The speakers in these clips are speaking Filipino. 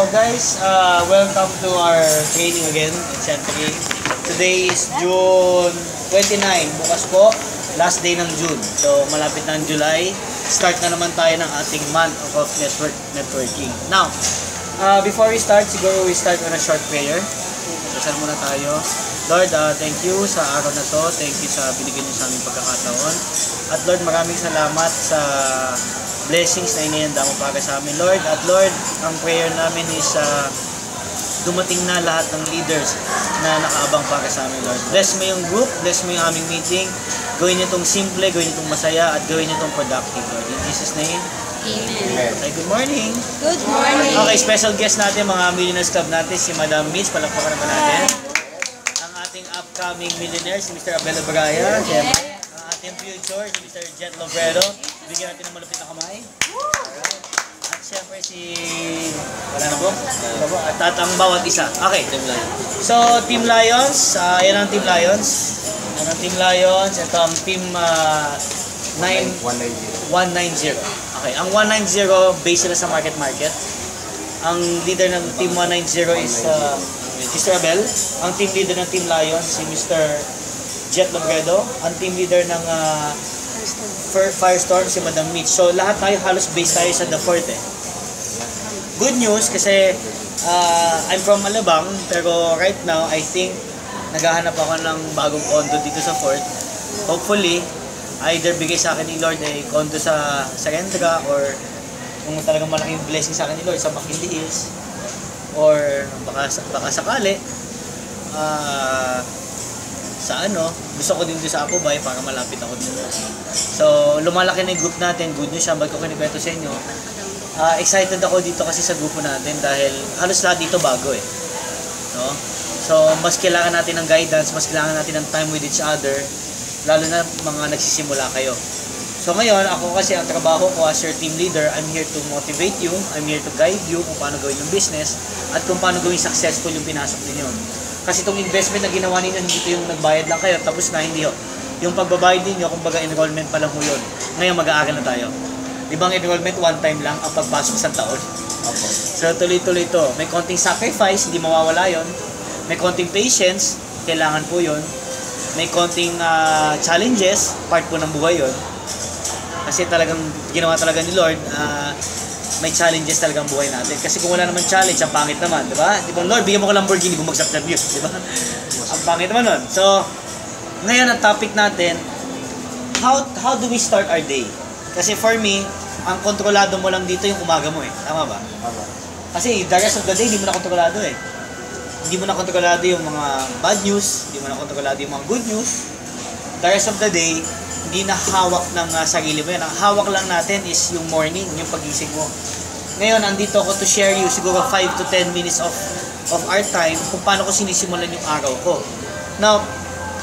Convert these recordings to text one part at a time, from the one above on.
So guys, welcome to our training again at Century. Today is June 29, bukas po, last day ng June. So malapit na ang July, start na naman tayo ng ating month of networking. Now, before we start, siguro we start with a short prayer. Dasal muna tayo. Lord, thank you sa araw na to. Thank you sa binigyan niyo sa aming pagkakataon. At Lord, maraming salamat sa blessings na inihanda mo para sa amin, Lord. At Lord, ang prayer namin is dumating na lahat ng leaders na nakaabang para sa amin, Lord. Bless mo yung group, bless mo yung aming meeting. Gawin niyo itong simple, gawin niyo itong masaya, at gawin niyo itong productive, Lord. In Jesus' name, Amen. Okay, good morning. Good morning. Okay, special guest natin, mga Millionaires Club natin, si Madam Mitch. Palakpakan naman natin. Ang ating upcoming millionaire, si Mr. Abel Braya. Siyempre, ang ating future, si Mr. Jet Lobrero. Bigyan natin ng malupit na kamay. Alright. At siyempre si... Wala na po? At ang bawat isa. Okay. So, Team Lions. Yan ang Team Lions. Yan ang Team Lions. Ito ang Team 190. Okay. Ang 190, based sila sa market. Ang leader ng Team 190 is Mr. Abel. Ang team leader ng Team Lions, si Mr. Jet Lobrero. Ang team leader ng Firestorm, si Madam Mitch. So, lahat tayo halos based tayo sa The Fort eh. Good news kasi I'm from Alabang, pero right now, I think naghahanap ako ng bagong condo dito sa Fort. Hopefully, either bigay sa akin ni Lord ay condo sa Sarendra, or kung talagang malaking blessing sa akin ni Lord sa McKinley Hills, or baka sakali sa gusto ko din sa Apo Bay para malapit ako dito. So, lumalaki na yung group natin. Good news siya, ba't ko kinikwento sa inyo. Excited ako dito kasi sa grupo natin dahil halos lahat dito bago eh. No? So, mas kailangan natin ng guidance, mas kailangan natin ng time with each other, lalo na mga nagsisimula kayo. So, ngayon, ako kasi ang trabaho ko as your team leader, I'm here to motivate you, I'm here to guide you kung paano gawin yung business, at kung paano gawin successful yung pinasok ninyo. Kasi itong investment na ginawa ninyo, hindi ito yung nagbayad lang kayo, tapos na, hindi ho. Yung pagbabayad ninyo, kumbaga enrollment pa lang ho yun. Ngayon, mag-aaral na tayo. Di ba ang enrollment, one time lang ang pagpasok sa taon? So, tuloy-tuloy ito. May konting sacrifice, hindi mawawala yon. May konting patience, kailangan po yon. May konting challenges, part po ng buhay yon. Kasi talagang, ginawa talaga ni Lord, may challenges talaga ang buhay natin. Kasi kung wala naman challenge, ang pangit naman, di ba? Di ba, Lord, bigyan mo ko Lamborghini, bumagsak na views, di ba? Ang pangit naman nun. So, ngayon ang topic natin, how do we start our day? Kasi for me, ang kontrolado mo lang dito yung umaga mo eh. Tama ba? Kasi the rest of the day, hindi mo na kontrolado eh. Hindi mo na kontrolado yung mga bad news, hindi mo na kontrolado yung mga good news. The rest of the day, hindi na hawak ng sarili mo yan. Ang hawak lang natin is yung morning, yung pagising mo. Ngayon, andito ako to share you siguro 5 to 10 minutes of our time kung paano ko sinisimulan yung araw ko. Now,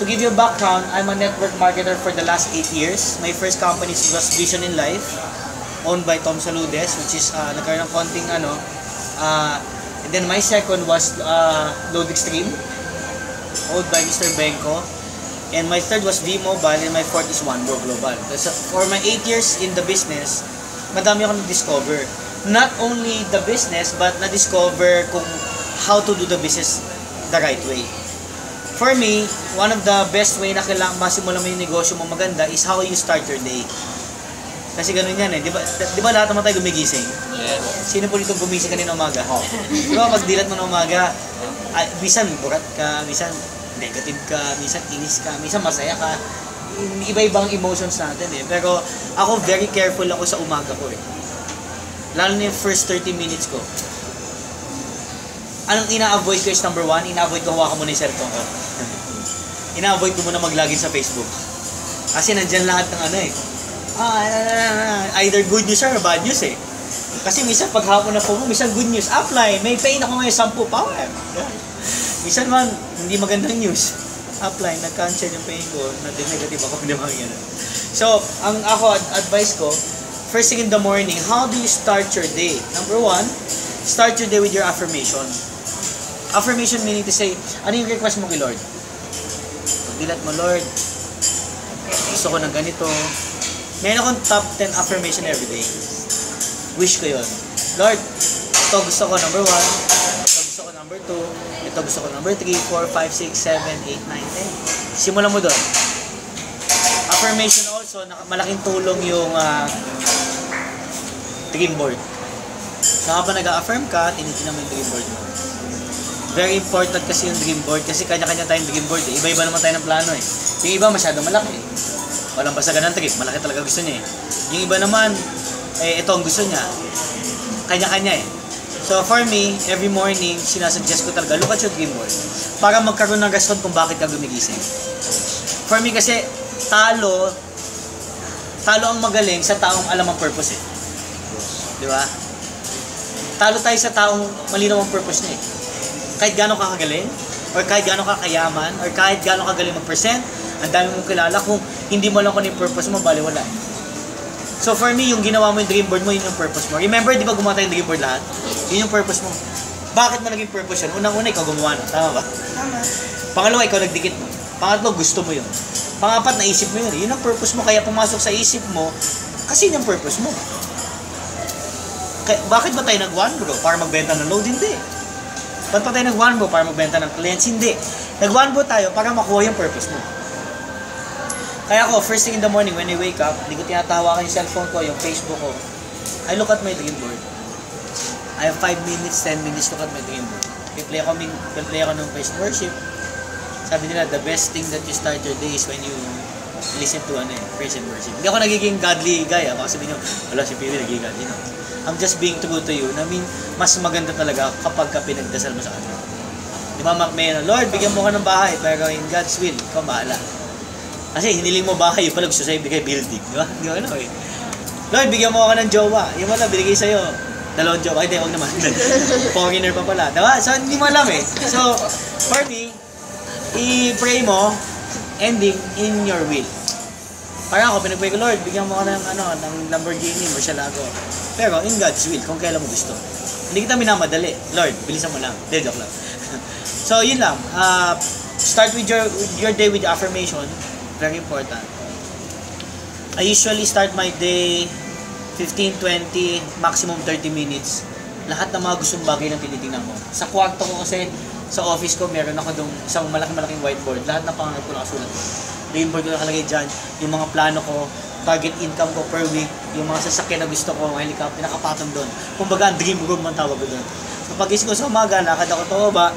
to give you a background, I'm a network marketer for the last 8 years. My first company was Vision in Life, owned by Tom Saludes, which is nagkaroon ng konting and then my second was Load Extreme, owned by Mr. Benko. And my third was V-Mobile, and my fourth is OneGo Global. So for my 8 years in the business, madami akong na-discover. Not only the business, but na-discover kung how to do the business the right way. For me, one of the best way na kailangan masimulan mo yung negosyo mo maganda is how you start your day. Kasi ganun yan eh. Di ba lahat naman tayo gumigising? Yes. Sino po dito gumising kanina umaga? Di ba magdilat mo na umaga, bisan burat ka, bisan negative ka, minsan inis ka, minsan masaya ka. Iba-ibang emotions natin eh. Pero ako, very careful ako sa umaga ko eh. Lalo na yung first 30 minutes ko. Anong ina-avoid ko is number 1, ina-avoid ko hawakan mo na yung cellphone ko. Ina-avoid ko muna mag-login sa Facebook. Kasi nandyan lahat ng either good news or bad news eh. Kasi minsan pag hapon na phone mo, minsan good news, apply, may pain ako ngayon 10 power. Minsan man, hindi magandang news. Apply, nag-cancel yung pain ko, negative ako, hindi mga So, ang advice ko, first thing in the morning, how do you start your day? Number 1, start your day with your affirmation. Affirmation meaning to say, ano yung request mo kay Lord? Pagdilat mo, Lord, gusto ko ng ganito. Meron akong top 10 affirmation every day. Wish ko yun. Lord, ito gusto ko number 1, ito gusto ko number 2, ito gusto ko number 3, 4, 5, 6, 7, 8, 9, 10. Simulan mo doon. Affirmation also, malaking tulong yung dream board. So kapag nag-affirm ka, tinitingnan mo yung dream board mo. Very important kasi yung dream board kasi kanya-kanya tayong dream board eh. Iba-iba naman tayo ng plano eh. Yung iba masyado malaki. Walang basagan ng trip, malaki talaga gusto niya eh. Yung iba naman, ito ang gusto niya. Kanya-kanya eh. So for me, every morning, sinasuggest ko talaga, look at your dream board. Para magkaroon ng rason kung bakit ka gumigising. For me kasi, talo ang magaling sa taong alam ang purpose eh. Di ba? Talo tayo sa taong malinaw ang purpose niya eh. Kahit gaano ka kagaling, or kahit gaano ka kayaman, or kahit gaano ka galing mag-present, ang dami mong kilala, kung hindi mo lang kung yung purpose mo, baliwala. So for me, yung ginawa mo yung dream board mo, yun yung purpose mo. Remember, di ba gumawa tayo yung dream board lahat? Yun yung purpose mo. Bakit mo naging purpose yun? Unang-una, ikaw gumawa na. Tama ba? Tama. Pangalawa, ikaw nagdikit mo. Pangatlo, gusto mo yun. Pangapat, naisip mo yun. Yun ang purpose mo, kaya pumasok sa isip mo, kasi yun yung purpose mo. Bakit ba tayo nag-one bro? Para magbenta ng load? Hindi. Ba't pa tayo nag-one bro? Para magbenta ng clients? Hindi. Nag-one bro tayo para makuha yung purpose mo. Kaya ako, first thing in the morning when I wake up, hindi ko tinatawakan yung cellphone ko, yung Facebook ko. I look at my dream board. I have 5 minutes, 10 minutes to look at my dream board. Play ako ng praise and worship. Sabi nila, the best thing that you start your day is when you listen to praise and worship. Hindi ako nagiging godly guy. Baka sabihin nyo, wala si Pili, nagiging godly. No? I'm just being true to you. I mean, mas maganda talaga kapag ka pinagdasal mo sa kanya. Di ba, Macmahon, Lord, bigyan mo ka ng bahay, pero in God's will, ikaw bahala. Kasi hiniling mo bahay, yung pala gusto sa'yo bigay building. Di ba? Di ba ano eh. Lord, bigyan mo ako ng jowa. Yung wala, binigay sa'yo. 2 jowa. Ay, huwag naman. Foreigner pa pala. Diba? So, hindi mo alam eh. So, for me, i-pray mo, ending in your will. Parang ako, pinag-pray ko, Lord, bigyan mo ako ng Lamborghini, Murcielago. Pero, in God's will, kung kailan mo gusto. Hindi kita minamadali. Lord, bilisan mo lang. Joke lang. So, yun lang. Start with your day with affirmation. Very important. I usually start my day 15, 20, maximum 30 minutes. Lahat ng mga gustong bagay lang tinitingnan ko. Sa kwarto ko kasi, sa office ko, meron ako dong isang malaking whiteboard. Lahat ng pangarap ko nakasulat. Dream board ko nakalagay dyan. Yung mga plano ko, target income ko per week, yung mga sasakyan na gusto ko, mga helicopter, nakapatong doon. Kumbaga, ang dream room ang tawag ko doon. So, pag-isip ko sa umaga, lakad ako to ba,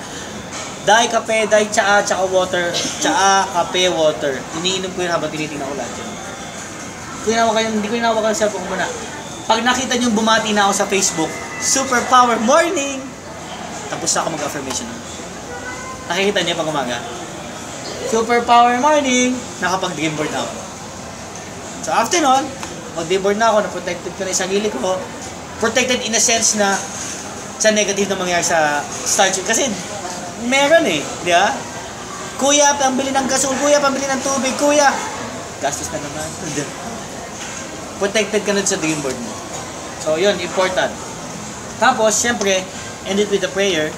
dahil kape, dahil tsaa, tsaka water, tsaa, kape, water. Iniinom ko yun habang tinitingnan ko lahat yun. Hindi ko hinawa kayo sa cellphone ko muna. Pag nakita nyo bumati na ako sa Facebook, Superpower Morning! Tapos ako mag-affirmation. Nakikita niya pag umaga. Superpower Morning! Nakapag-dream board na ako. So after nun, mag-dream board na ako, na-protected ko na yung sarili ko. Protected in a sense na sa negative na mangyari sa start. Kasi meron eh, di ba? Kuya, pambili ng gasol. Kuya, pambili ng tubig. Kuya, gastos na naman. Protected ka na sa dream board mo. So, yun, important. Tapos, syempre, end it with a prayer.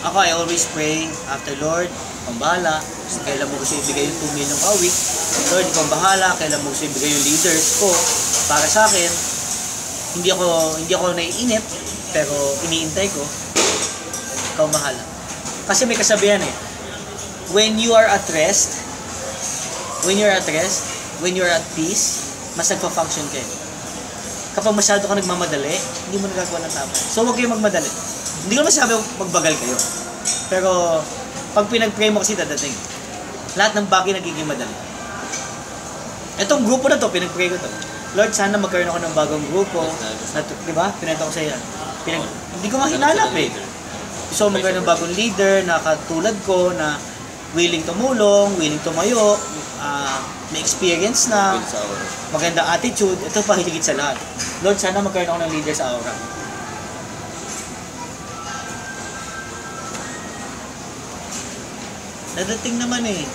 Ako, I always pray after Lord, pambahala. Kailan mo gusto ibigay yung 2 million a week. Lord, pambahala. Kailan mo gusto ibigay yung leaders ko para sa akin. Hindi ako naiinip, pero iniintay ko. Ikaw bahala. Kasi may kasabihan eh. When you are at rest, when you're at peace, mas nagpa-function kayo. Kapag masyado ka nagmamadali, hindi mo nagagawa ng tama. So, huwag kayong magmadali. Hindi ko masabi magbagal kayo. Pero, pag pinag-pray mo kasi dadating, lahat ng bagay nagiging madali. Itong grupo na to, pinag-pray ko to. Lord, sana magkaroon ako ng bagong grupo. Diba? Pinanta ko sa iyo. Hindi ko mahinanap eh. So, magkaroon ng bagong leader na katulad ko na willing tumulong, willing tumayo, may experience na, magandang attitude. Ito pa higit sa lahat. Lord, sana magkaroon ako ng leader sa aura. Nadating naman eh.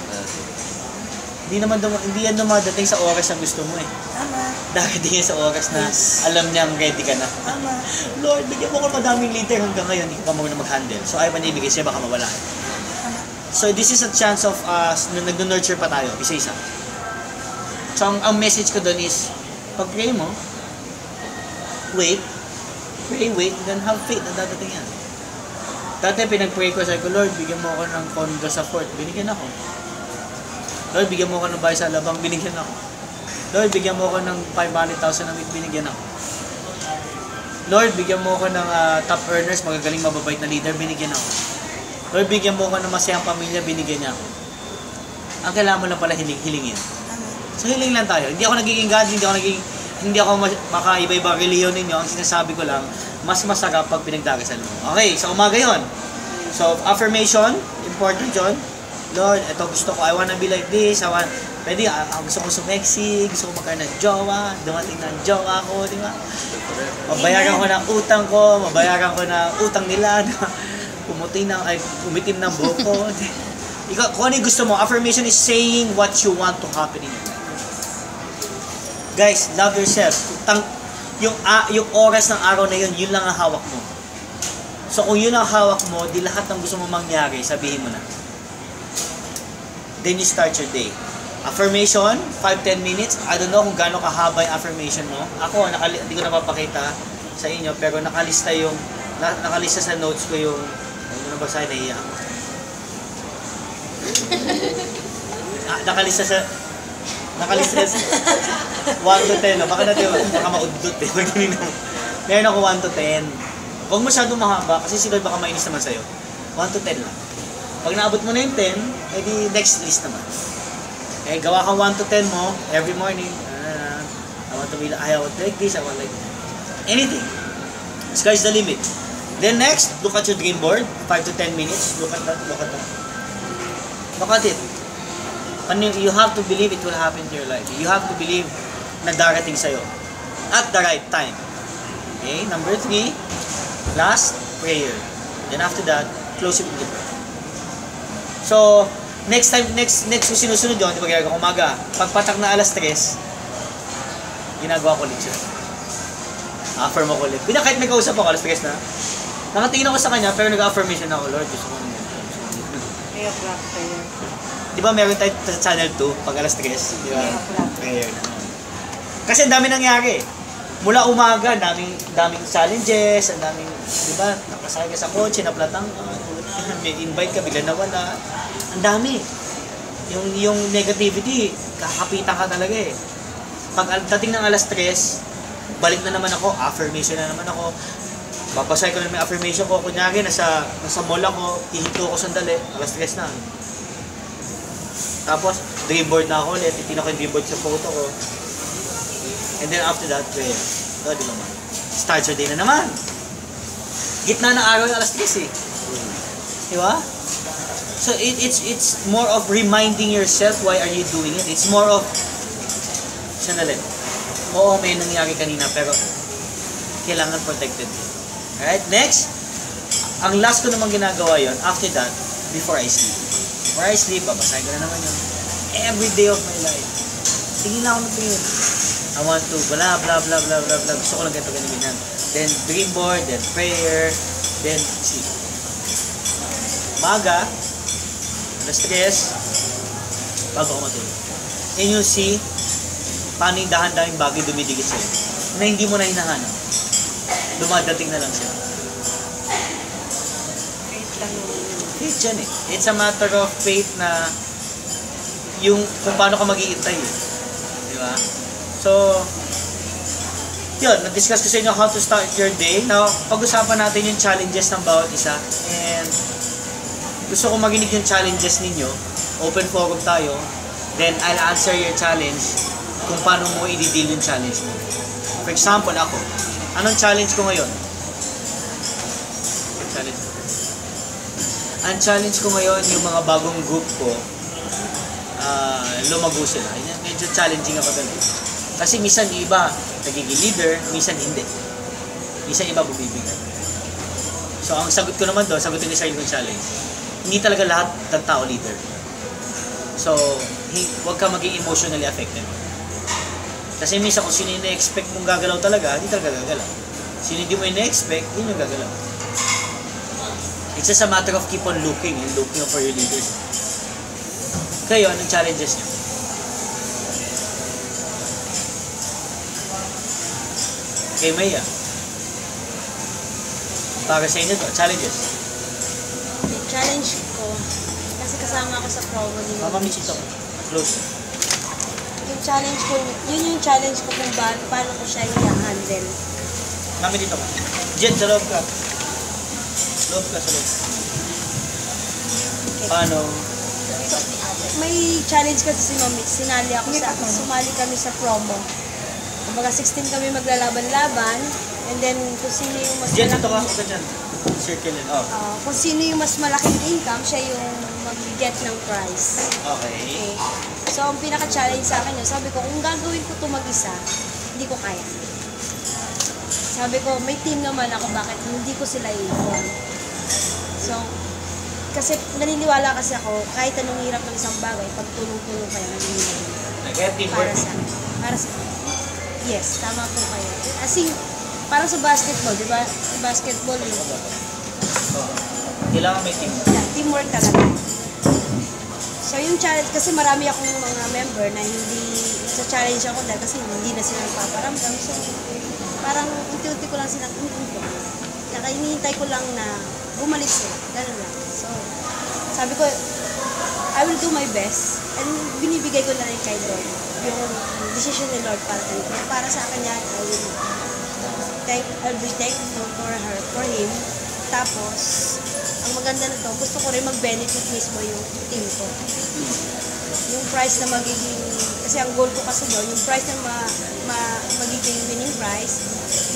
Hindi yan dumadating sa oras na gusto mo eh. Tama. Dadating yan sa oras na alam niyang ready ka na. Tama. Lord, bigyan mo ko madaming leader hanggang ngayon, hindi ko pa muna mag-handle. So, ayaw pa nibigay siya, baka mawala. So, this is a chance of us na nag-nurture pa tayo, isa-isa. So, ang message ko doon is, pag-pray mo, wait pray, wait, then have faith na dadating yan. Dati pinag-pray ko, sabi ko, Lord, bigyan mo ako ng condo sa fort, binigyan ako. Lord, bigyan mo ako ng bahay sa Alabang, binigyan ako. Lord, bigyan mo ako ng 500,000 a week, binigyan ako. Lord, bigyan mo ako ng top earners, magagaling mababait na leader, binigyan ako. Lord, bigyan mo ako ng masayang pamilya, binigyan niya ako. Ang kailangan mo lang pala hilingin. So hiling lang tayo. Hindi ako nagiging God, hindi ako makaiba-iba reliyon ninyo. Ang sinasabi ko lang, mas masarap pag pinagdagasan mo. Okay, sa umaga yon. So, affirmation, important yun. Lord, ito gusto ko, I wanna be like this, gusto ko sumeksi, gusto ko magkaroon ng jowa, dumating ng jowa ko, di ba? Mabayaran ko ng utang ko, mabayaran ko ng utang nila, umitim ng buhok ko. Ikaw, kung ano yung gusto mo, affirmation is saying what you want to happen in your life. Guys, love yourself. Yung oras ng araw na yun, yun lang ang hawak mo. So kung yun ang hawak mo, di lahat ng gusto mo mangyari, sabihin mo na. Then you start your day. Affirmation, 5-10 minutes. I don't know kung gaano kahaba yung affirmation mo. Ako, hindi ko napapakita sa inyo, pero nakalista sa notes ko yung, ano na ba sa'yo, naiiyak ako. Nakalista sa 1 to 10, no? Baka maudot eh. Meron ako 1 to 10. Huwag masyadong mahaba kasi si Lord baka mainis naman sa'yo. 1 to 10 lang. Pag naabot mo na yung 10, edi next list naman. Eh, gawa kang 1 to 10 mo every morning. I want to like this, I want like anything. Sky's the limit. Then next, look at your dream board. 5 to 10 minutes. Look at that. Look at it. You have to believe it will happen to your life. You have to believe na darating sa'yo at the right time. Okay? Number 3, last, prayer. Then after that, close it with the prayer. So, next kung sinusunod yun, di ba ginagawa ko umaga, pagpatak na alas 3, ginagawa ko ulit yun. Affirm ako ulit. Kahit may kausap ako, alas 3 na, nakatingin ako sa kanya, pero nag-affirmation ako, Lord, gusto ko naman. Kaya prayer. Di ba meron tayo sa channel 2, pag alas 3, di ba? Prayer na. Kasi ang dami nangyari. Mula umaga, daming challenges, ang daming, di ba, nakasakay ka sa kotse, naplatang ka, may invite ka, bigla nawala. Ang dami. Yung negativity, kakapitan ka talaga eh. Pag dating ng alas 3, balik na naman ako, affirmation na naman ako. Papasay ko na may affirmation ko. Kunyari, nasa mall ako, ihinto ko sandali, alas 3 na. Tapos, dream board na ako ulit, titignan ko yung dream board sa photo ko. And then after that, prayer. So, di naman. Start your day na naman. Gitna ng araw yung alas 3 eh. Di ba? So, it's more of reminding yourself why are you doing it. It's more of, sandali. Oo, may nangyari kanina, pero kailangan protected. Alright, next. Ang last ko namang ginagawa yon after that, before I sleep. Before I sleep, babasahin ko na naman yun. Every day of my life. Tingin na ako ng tingin. I want to, blah, blah, blah, blah, blah, blah. Gusto ko lang ganito, ganyan. Then, dream board, then prayer, then sleep. Maga, alas 3, bago ako matulog. And you'll see, paano yung dahan-dahing bagay dumidikit sa'yo. Na hindi mo na hinahanap. Dumadating na lang siya. Faith yan eh. It's a matter of faith na yung kung paano ka mag-iintay eh. Di ba? So, yun, na-discuss ko sa inyo how to start your day. Now, pag-usapan natin yung challenges ng bawat isa. And gusto ko maginig yung challenges ninyo. Open forum tayo. Then, I'll answer your challenge kung paano mo i-deal yung challenge mo. For example, ako. Anong challenge ko ngayon? Ang challenge ko ngayon, yung mga bagong group ko, lumago sila. Medyo challenging ako doon. Kasi minsan iba nagiging leader, minsan hindi. Minsan iba bumibigay. So, ang sagot ko naman doon, sagutin ni sarili kong challenge. Hindi talaga lahat ng tao leader. So, huwag ka maging emotionally affected. Kasi minsan kung sino yung na-expect mong gagalaw talaga, hindi talaga gagalaw. Sino hindi mo yung na-expect, yun yung gagalaw. It's just a matter of keep on looking and looking for your leaders. Kayo, anong challenges nyo? Kay Maya. Para sa inyo to, challenges. Yung challenge ko, kasi kasama ako sa promo ni Mama Michito, close. Yung challenge ko, yun yung challenge ko kung paano ko siya i-handle. Mami dito ka. Jen, sa loob ka. Loob ka, sa loob. Paano? May challenge kasi si Mami, sumali kami sa promo. Kumbaga 16 kami maglalaban-laban, and then kung sino yung mas Jen, dito ka. malaking, Huwag ka dyan. Circle yun. Oh. kung sino yung mas malaking income, siya yung mag-get ng prize. Okay. Okay. So, ang pinaka-challenge sa akin yun, sabi ko, kung gagawin ko ito mag-isa, hindi ko kaya. Sabi ko, may team naman ako, bakit hindi ko sila i-inform. So, kasi naniniwala kasi ako, kahit anong hirap ng isang bagay, pag tulong-tulong kayo, naniniwala. Kaya teamwork. Para sa yes, tama po kayo. As in, parang sa basketball, di ba? Sa basketball, Kailangan may team. yeah, teamwork talaga. So, yung challenge, kasi marami akong mga member na hindi, sa challenge ako dahil kasi hindi na sila nagpaparamdam. So, parang unti-unti ko lang silang in-inform. Kaya hinihintay ko lang na bumalik sila. Ganun lang. So, sabi ko, I will do my best. And binibigay ko na rin kay Lord yung decision ni Lord para kanito. Para sa akin yan, I'll be thankful for him. Tapos, ang maganda na to, gusto ko rin mag-benefit mismo yung team ko. Yung prize na magiging, kasi ang goal ko kasi doon, yung prize na magiging winning prize,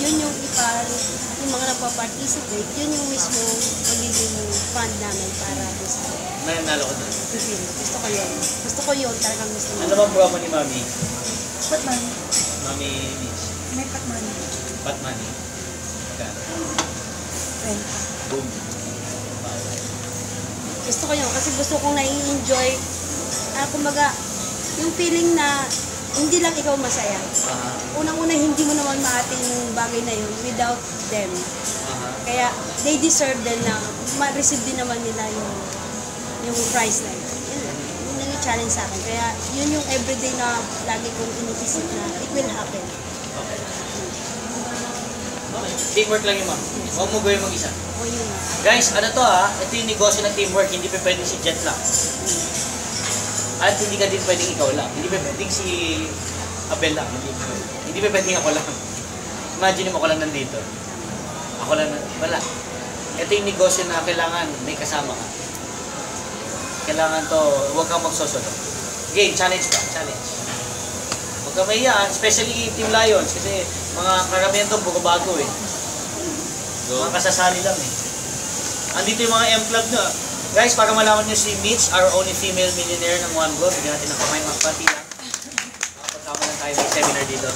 yun yung yung mga nagpa-participate, yun yung mismo magiging fund namin para sa May nalo ko doon. Pipin. Gusto ko yun. Gusto ko yun, talagang gusto ko. Ano bang promo ni Mami? Pat money. Mami Mitch. May pat money. Pat money. Magkano? Renta. Boom. Gusto ko yun kasi gusto kong nai-enjoy. Kumbaga, yung feeling na hindi lang ikaw masaya. Unang-una, hindi mo naman maating yung bagay na yun without them. Kaya, they deserve din na ma-receive din naman nila yung prize na yun. Yun yung challenge sa akin. Kaya, yun yung everyday na lagi kong iniisip na it will happen. Okay. Teamwork lang yun, ma'am. Huwag mo gawin mag-isa. O yun na. Guys, ano to ha? Ito yung negosyo ng teamwork. Hindi pa pwedeng si Jet lang. At hindi ka din pwedeng ikaw lang. Hindi pa pwedeng si Abel lang. Hindi pa pwedeng ako lang. Imagine mo ako lang nandito. Ako lang wala. Ito yung negosyo na kailangan may kasama ka. Kailangan to, huwag kang magsosolo. Game, challenge ka. Challenge. Huwag kang mahiya, especially Team Lions. Kasi mga karamihan to, bago eh. Mga kasasali lang eh. Andito yung mga M-Club nyo. Guys, para malaman nyo si Mitch, our only female millionaire ng One Go. Bigyan natin ng kamay, mga pati lang. Pagkama lang tayo may seminar dito.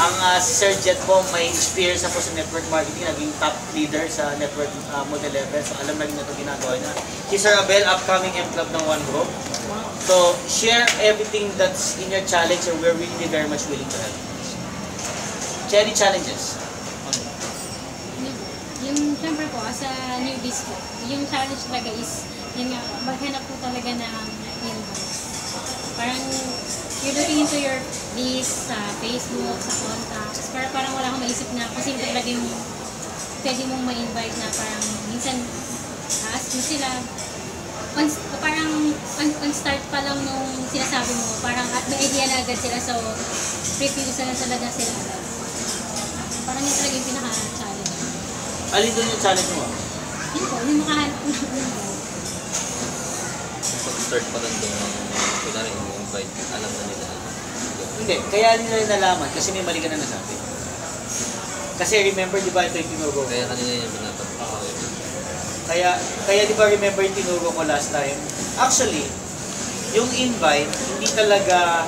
Ang si Sir Jet po may experience na po sa network marketing. Naging top leader sa network model level. So alam na rin na ito ginagawa niya. Si Sir Abel, upcoming M-Club ng One Go. So, share everything that's in your challenge and we're really very much willing to help. Share any challenges. Yung syempre po, as a newbies po, yung challenge talaga is, yun nga, maghanap po talaga ng inbox. Parang, you're looking into your list sa Facebook, sa contacts, parang wala akong maisip na kung sino talaga yung pwede mong ma-invite na parang minsan, ask mo sila, parang on start pa lang nung sinasabi mo, parang at may idea na agad sila, so refuse na talaga sila. Parang yun talaga yung pinaka-challenge. Alin doon yung challenge mo? Yun po, yung makahanap ng Pag-start pa lang doon, kunwari invite, alam na nila. Hindi, kaya nila nalaman kasi may mali ka na nasabi. Kasi remember, di ba ito yung tinuro ko? Kaya kanina yung binatanong. Kaya di ba remember yung tinuro ko last time? Actually, yung invite, hindi talaga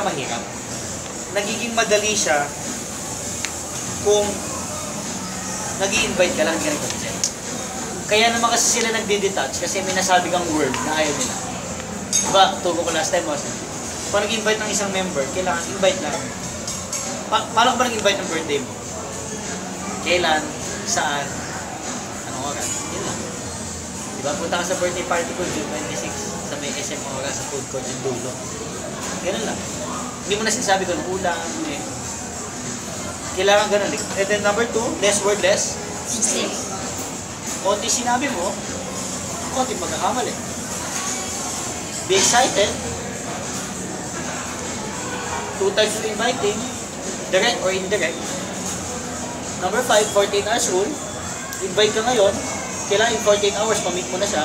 mahirap. Nagiging madali siya kung nag-i-invite ka lang, hindi ka nag-consent. Kaya naman kasi sila nagdi-detach kasi may nasabi kang word na ayaw nila. Diba, turo ko last time was, kung nag-invite ng isang member, kailangan invite lang. Paano ka ba nag-invite ng birthday mo? Kailan? Saan? Anong oras? Yun lang. Diba, punta ka sa birthday party ko June 26 sa may SM oras sa food court yung dulo. Ganun lang. Hindi mo na sinasabi ko ng ulam, Kailangan ganun. And then number 2, less word, less. Konti sinabi mo, konti magkakamali. Be excited. 2 types of inviting, direct or indirect. Number 5, 48 hours rule. Invite ka ngayon, kailangan in 48 hours, pa-meet mo na siya.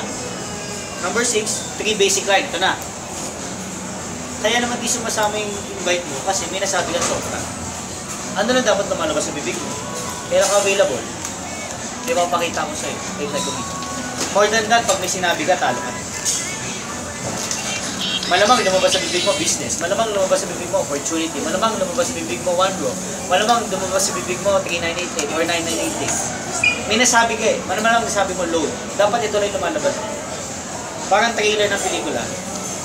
Number 6, 3 basic line. Ito na. Kaya naman di sumasama yung invite mo kasi may nasabi ka sobra. Ano na dapat lumalabas sa bibig mo? Kailan ka available? Di ba pakita ko sa'yo? Website ko mismo. More than that, pag may sinabi ka, talo ka na. Malamang lumabas sa bibig mo, business. Malamang lumabas sa bibig mo, opportunity. Malamang lumabas sa bibig mo, one row. Malamang lumabas sa bibig mo, 3988 or 9988. May nasabi ka eh. Malamang nasabi mo, load. Dapat ito lang lumalabas. Parang trailer ng pelikula.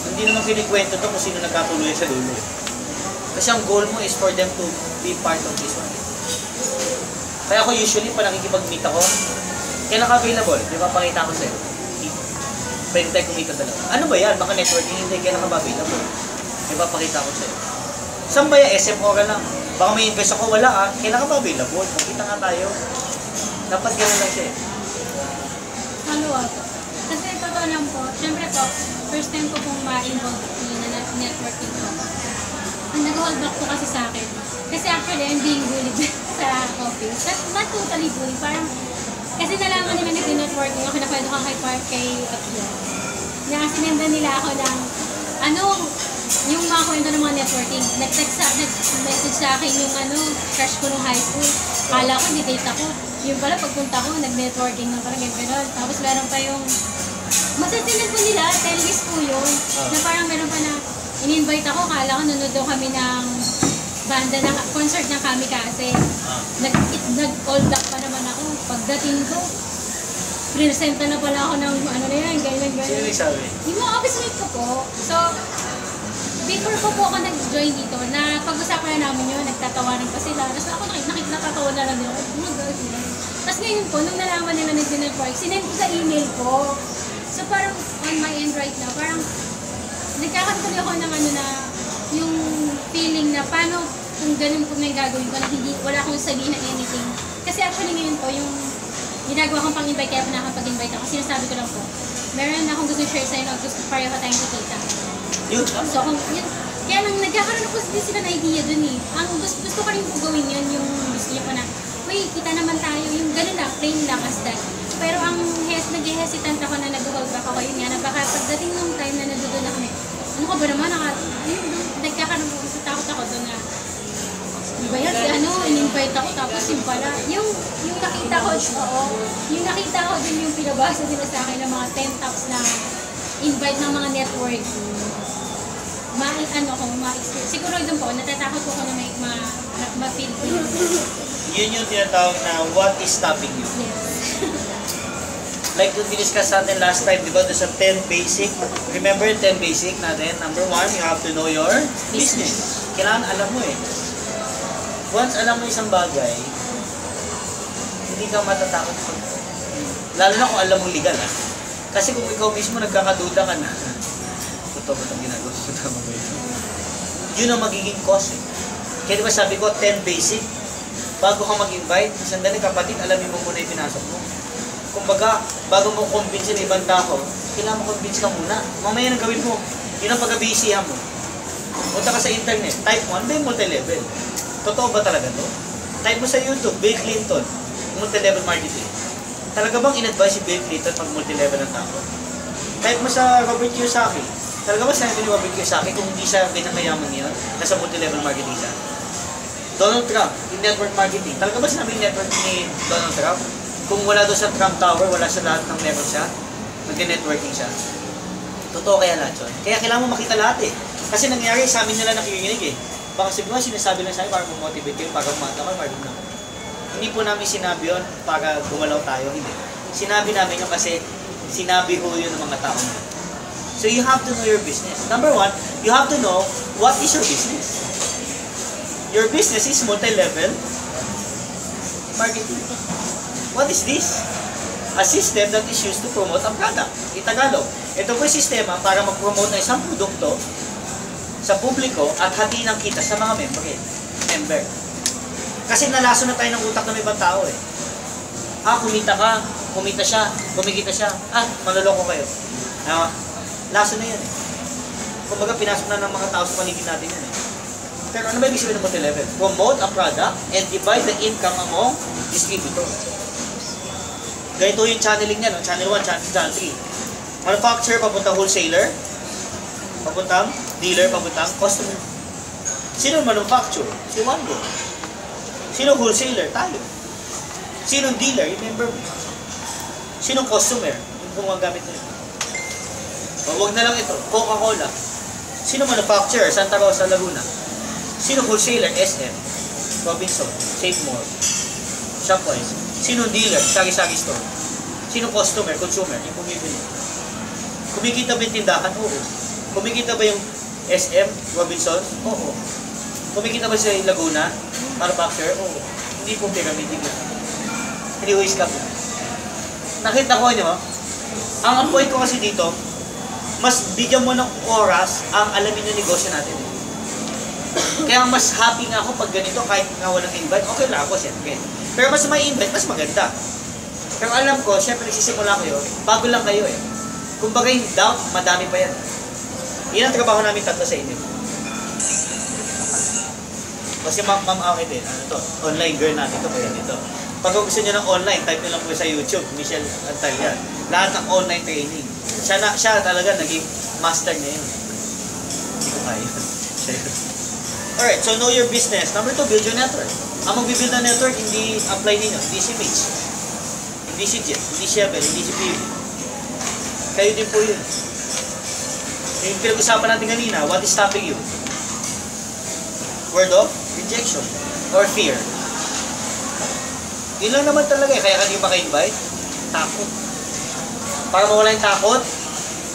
Hindi naman kinikwento to kung sino nagkatuluyan sa dulo. Kasi ang goal mo is for them to be part of this one. Kaya ako usually, pag nakikipag-meet ako, kailan ka available? Di ba pakita ko sa'yo? Pwede tayo kumita talaga. Ano ba yan? Baka networking, hindi. Kailan ka ba available? Di ba pakita ko sa'yo? Saan ba yan? SM oral lang. Baka may invest ako, wala ah. Kailan ka ba available? Makita nga tayo. Dapat gano'n lang siya eh. Ano ako? Kasi totoo lang po, syempre po, first time ko pong ma-involve na networking ko. Ang nag-hold back po kasi sa akin. Kasi actually, I'm being bullied sa office. Not totally bullied. Parang, kasi nalaman nila nag-networking ako na pwede kang kay Apia. Nakasinendan nila ako ng, yung mga kwento ng mga networking. Nag-message sa akin yung crush ko nung high school. Kala ko, di-date ako. Yung pala, pagpunta ko, nag-networking na parang gano'n. Tapos meron pa yung, masasinan po nila, tell-list po yun. Na parang meron pa na, in-invite ako, kala ko nanood daw kami ng banda ng concert ng Kamikaze. Nag-all black pa naman ako. Pagdating ko, presenta na pala ako ng ano na yan, ganyan. Sino yung sabi? Yung mga office mate ko po. So, before po ako nag-join dito, na pag-usapan na namin yun, nagtatawanan pa sila. Tapos ako nakatawa na lang din ako. Tapos ngayon po, nung nalaman nila nag-network, sinend ko sa email ko. So parang on my end right now, parang nagkakatuloy ako ng na yung feeling na paano kung ganun po may gagawin ko na hindi, wala akong sabihin na anything. Kasi actually ngayon po, yung ginagawa kong pang-invite, kaya po nakapag-invite ako, sinasabi ko lang po, meron akong gusto share sa'yo na gusto pareho ka tayong kikita. Yun. So kung yun, kaya lang nagkakaroon ako din sila na idea dun eh. Ang gusto ko rin po gawin yun, yung gusto niya pa na, uy, kita naman tayo, yung ganun lang, plain lang as that. Pero ang nag-hesitant ako na nag-hold back ako, yun nga, na baka pagdating nung time na nandoon ako, ano ka ba naman, nagkakaroon ko, takot ako doon na, di ba yan, in-invite ako, tapos yung pala, yung nakita ko, yung nakita ko din yung pinabasa nila sa akin ng mga 10 tops na invite ng mga network. Ma-experience. Siguro doon po, natatakot ko na may ma-feel ko yun. Yun yung tinatawag na what is stopping you. Yes. Like yung diniscuss natin last time, di ba? Doon sa 10 basic. Remember 10 basic natin? Number 1, you have to know your business. Kailangan alam mo eh. Once alam mo isang bagay, hindi ka matatakot pag... Lalo na kung alam mo legal ah. Kasi kung ikaw mismo nagkakaduda ka na, totoo ba itong ginagawa ko? Tama ba yun? Yun ang magiging cause eh. Kaya di ba sabi ko, 10 basic, bago ka mag-invite, sandali kapatid, alamin mo muna yung pinasok mo. Kumbaga, bago mo convince yung ibang tao, kailangan mo convince ka muna. Mamaya nang gawin mo, yun ang pag-abisihan mo. Punta ka sa internet, type mo, ano ba yung multi-level? Totoo ba talaga to? Type mo sa YouTube, Bill Clinton, multi-level marketing. Talaga bang in-advise si Bill Clinton pag multi-level ng tao? Type mo sa Robert Kiyosaki, talaga ba sinabi ni Robert Kiyosaki kung hindi siya pinakayaman niya, nasa multi-level marketing siya? Donald Trump, yung network marketing, talaga ba sinabi yung network ni Donald Trump? Kung wala doon sa Trump Tower, wala sa lahat ng meron siya, nag-networking siya. Totoo kaya lahat yun. Kaya kailangan mo makita lahat eh. Kasi nangyari sa amin nila nakikinig eh. Baka siguro sinasabi lang sa akin para mag-motivate kayo, para kumanta ka, para na. Hindi po namin sinabi yun para gumalaw tayo, hindi. Sinabi namin yun kasi sinabi ko yun ng mga tao. So you have to know your business. Number 1, you have to know what is your business. Your business is multi-level marketing. What is this? A system that is used to promote a product. Itagalog. Ito po yung sistema para mag-promote ng isang produkto sa publiko at hatiin ang kita sa mga member. Kasi nalaso na tayo ng utak ng ibang tao eh. Kumita ka, kumikita siya. Manloloko kayo. Laso na yan eh. Kumbaga, pinasok na ng mga tao sa paligid natin yan eh. Pero ano ba ibig sabihin ng multi-level? Promote a product and divide the income among distributors. Ganito yung channeling niya, no? Channel 1, channel 3. Manufacturer, papuntang wholesaler. Papuntang dealer, papuntang customer. Sino manufacturer? Si Wando. Sino wholesaler? Tayo. Sino dealer? Yung member mo. Sino customer? Yung gumagamit na yun. Huwag na lang ito. Coca-Cola. Sino manufacturer? Santa Rosa, Laguna. Sino wholesaler? SM. Robinson. Save More. Shopwise. Sino dealer? Sagi-sagi store. Sino customer? Consumer. Yung bumibili. Kumikita ba yung tindahan? Oo. Kumikita ba yung SM? Robinson? Oo. Kumikita ba sa Laguna? Manufacturer? Oo. Hindi po pyramiding lang. Hindi waste ka po. Nakita ko nyo, ang point ko kasi dito, mas bigyan mo ng oras ang alamin yung negosyo natin. Kaya mas happy nga ako pag ganito, kahit nga walang invite, okay lang ako, siyempre. Pero mas may invite, mas maganda. Pero alam ko, siyempre nagsisimula kayo, bago lang kayo eh. Kumbaga yung doubt, madami pa yan. Yan ang trabaho namin tatlo sa inyo. Kasi ma'am okay din, ano to, online girl natin ito, kaya dito. Pag gusto nyo ng online, type nyo lang po sa YouTube, Michelle Antalya. Lahat ng online training. Siya talaga naging master niya yun. Hindi ko kaya. Alright, so know your business. Number 2, build your network. Ang magbibuild na network, hindi apply ninyo. Hindi si Mitch. Hindi si Jet. Hindi si Abel. Hindi si PB. Kayo din po yun. Yung pinag-usapan natin kanina, what is stopping you? Word of rejection or fear. Yun lang naman talaga eh. Kaya ka di maka-invite, takot. Para mawala yung takot,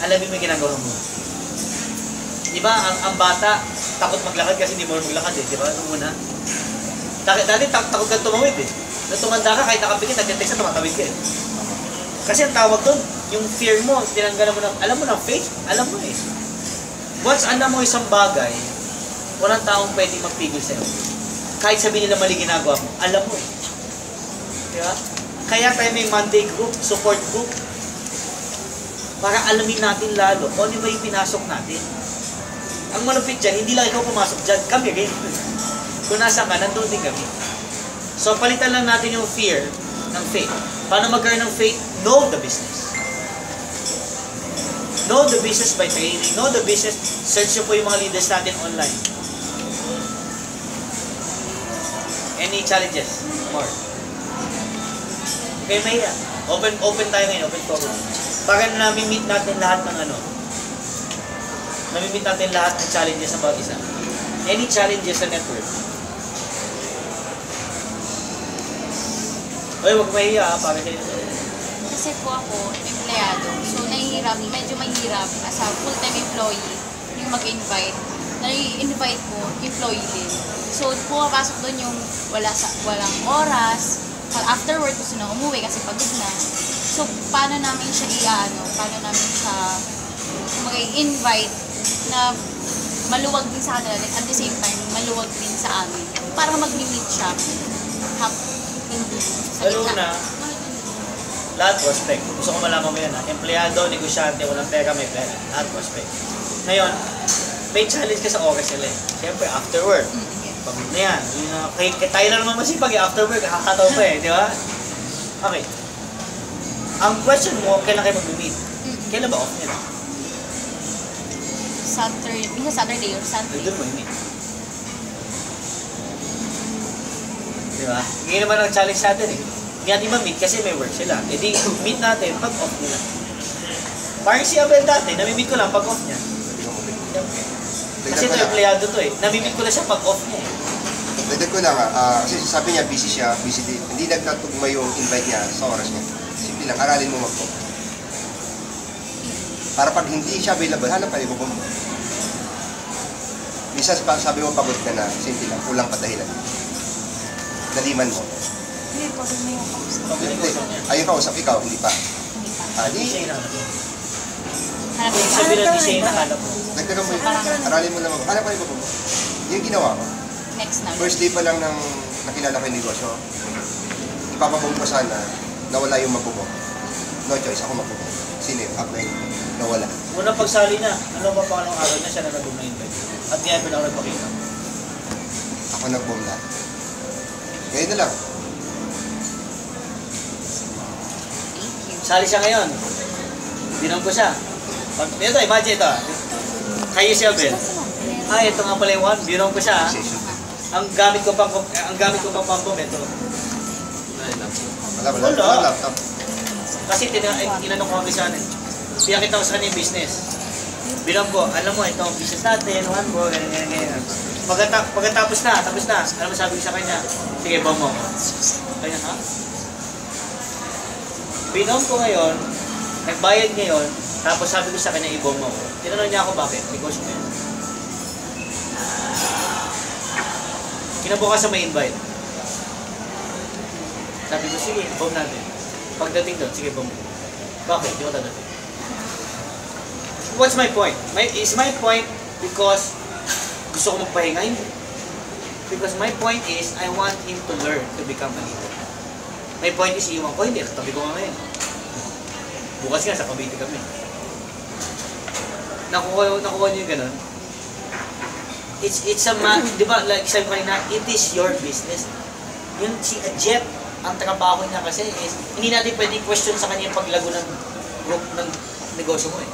alamin mo yung ginagawa mo. Di ba, ang bata, takot maglakad kasi hindi mo maglakad eh. Di ba, ito muna. Dati takot ka tumawid eh. Nung tumanda ka, kahit nakapikit, nag-text na tumatawid ka eh. Kasi ang tawag doon, yung fear mo, tinanggalan mo ng, alam mo ng faith, alam mo eh. Once alam mo isang bagay, walang taong pwede magpigil sa'yo. Kahit sabihin nila mali ginagawa mo, alam mo eh. Di ba? Kaya tayo may Monday group, support group, para alamin natin lalo kung ano ba yung pinasok natin. Ang malupit dyan, hindi lang ikaw pumasok dyan, kami rin. Kung nasa ka, nandun din kami. So, palitan lang natin yung fear ng faith. Paano magkaroon ng faith? Know the business. Know the business by training. Know the business. Search nyo po yung mga leaders natin online. Any challenges? More? Okay, Maya. Open tayo ngayon. Open forward. Para nami-meet natin lahat ng ano. Nami-meet natin lahat ng challenges ng bawat isa. Any challenges sa network? Oy, wag mahiya para kayo. Kasi po ako, empleyado. So, medyo mahirap as a full-time employee yung mag-invite. Nai-invite ko, employee din. So, pumapasok doon yung walang oras. Pag after work, gusto na umuwi kasi pagod na. So, paano namin siya paano namin siya mag-invite na maluwag din sa kanila, at the same time, maluwag din sa amin. Para mag-limit siya. Hindi. Lalo na, lahat prospect. Gusto ko malaman mo yan ha. Empleyado, negosyante, walang pera, may pera. Lahat prospect. Ngayon, may challenge ka sa oras nila eh. Siyempre, after work. Pagod na yan. Kaya tayo lang naman masipag eh. After work, kakataw pa eh. Di ba? Okay. Ang question mo, kailan kayo mag-meet? Kailan ba off nila? Saturday or Sunday. Doon mo i-meet. Di ba? Ngayon naman ang challenge natin eh. Hindi natin ma-meet kasi may work sila. E di, meet natin pag off nila. Parang si Abel dati, nami-meet ko lang pag off niya. Kasi ito, empleyado to eh. Nami-meet ko lang siya pag off niya eh. Dagdag ko lang kasi sabi niya busy siya, busy din. Hindi nagtatugma yung invite niya sa oras niya. Simple lang, aralin mo mag-book. Para pag hindi siya available, hanap ka, ibubong mo. Minsan sabi mo pagod ka na, simple lang, kulang pa dahilan. Naliman mo. Hindi po, may yung kausap. Ayun kausap, ikaw, hindi pa. Hindi siya hinahanap mo. Hanap Ibig ko. sabihin na di siya hinahanap mo. Dagdagan mo yun, aralin mo naman, hanap ka, ibubong mo. Yung ginawa ko. Next na. First day pa lang ng nakilala ko yung negosyo, ipapabong ko sana na wala yung mabubong. No choice, ako mabubong. Sino yung upline? Nawala. Unang pagsali na, ano pa pangalang araw na siya na nag-invite? At di ako nagpakita. Ako nag-boom lahat. Ngayon na lang. Thank you. Sali siya ngayon. Binom ko siya. Ito, imagine ito. Kayo siya, Ben. Ay, ito nga pala yung one. Binom ko siya. Session. Ang gamit ko pang pampom ito. Wala laptop. Kasi inanong ko kami sa akin. Pinakita ko sa kanya yung business. Binom ko, alam mo, ito ang business natin, one mo, ganyan. Pagkatapos na, tapos na. Alam mo sabi ko sa kanya, sige, bom mo. Kanya, ha? Binom ko ngayon, nagbayad ngayon, tapos sabi ko sa kanya, i-bom mo. Tinanong niya ako bakit, negosyo ko yun. Kinabukasan may invite. Sabi ko, sige, bom natin. Pagdating doon, sige, bom. Bakit? Di ko dadating. What's my point? Is my point because gusto ko magpahinga? Hindi. Because my point is, I want him to learn to become a leader. My point is, iwan ko, hindi. Tabi ko nga ngayon. Bukas nga, sa Cavite kami. Nakuha niyo yung ganun? It's a man, di ba, like sabi ko na, it is your business. Yung si Jeff, ang trabaho niya kasi is, hindi natin pwedeng question sa kanya yung paglago ng group ng negosyo mo eh.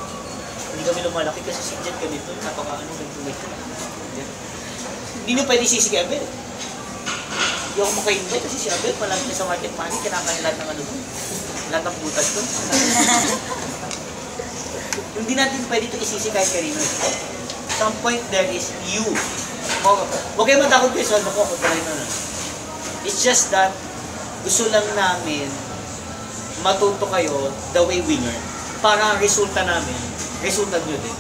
Hindi kami lumalaki kasi si Jeff ganito, napaka-ano, ganito. Hindi nyo pwede sisi kay Abel. Hindi ako maka-invite kasi si Abel, palagi na sa market money, kinakain lahat ng ano doon. Lahat ng butas doon. Hindi natin pwede ito isisi kahit kanino. Some point there is you. Huwag kayo matakot kayo sa ano ko, it's just that gusto lang namin matuto kayo the way we learn. Para ang resulta namin, resulta nyo din.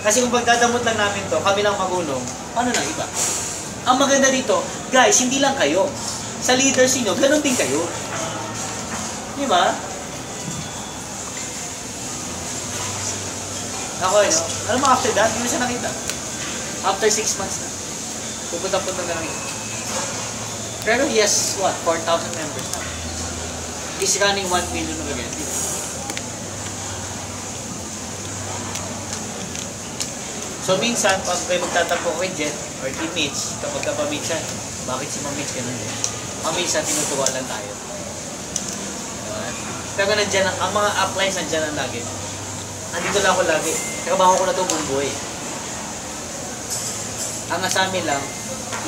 Kasi kung pagdadamot lang namin to, kami lang magulong, paano na iba? Ang maganda dito, guys, hindi lang kayo. Sa leaders niyo, ganun din kayo. Di ba? Ako no? Alam mo, after that, hindi mo siya nakita. After 6 months na. Pupunta-punta na lang yun. Pero he has, 4,000 members na. He's running 1 million again. So minsan, pag kayo magtatampo kay Jet or Team Mitch, kapag kapamit siya, bakit si Ma'am Mitch ganun din? Minsan, tinutuwa lang tayo. Diba? Pero nandiyan, ang mga uplines nandiyan ang lagi. Andito lang ako lagi. Nakabaho ko na itong buong buhay. Ang asamin lang,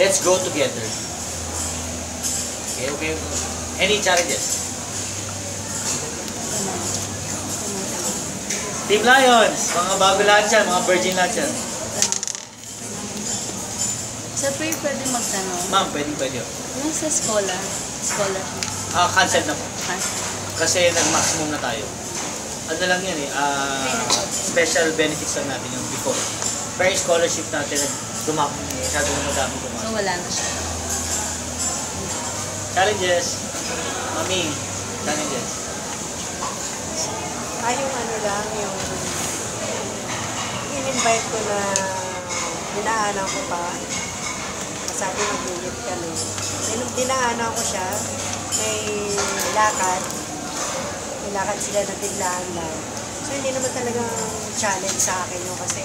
let's go together. Okay. Any challenges? Team Lions, mga bago lahat yan, mga virgin lahat yan. Sir, pwede magtanong. Ma'am, pwede. Yung sa scholarship. Cancel na po. Kasi nag-maximum na tayo. Ano lang yan special benefits lang natin yung before. Pero yung scholarship natin, masyado na madami dumak. So, wala na siya. Challenges. Mami, challenges. Yung ano lang, yung in-invite ko na dinaanan ko pa. Sabi ng minute kami. Dinaanan ko siya, may lakad. May lakad sila na biglaan lang. So hindi naman talagang challenge sa akin yun kasi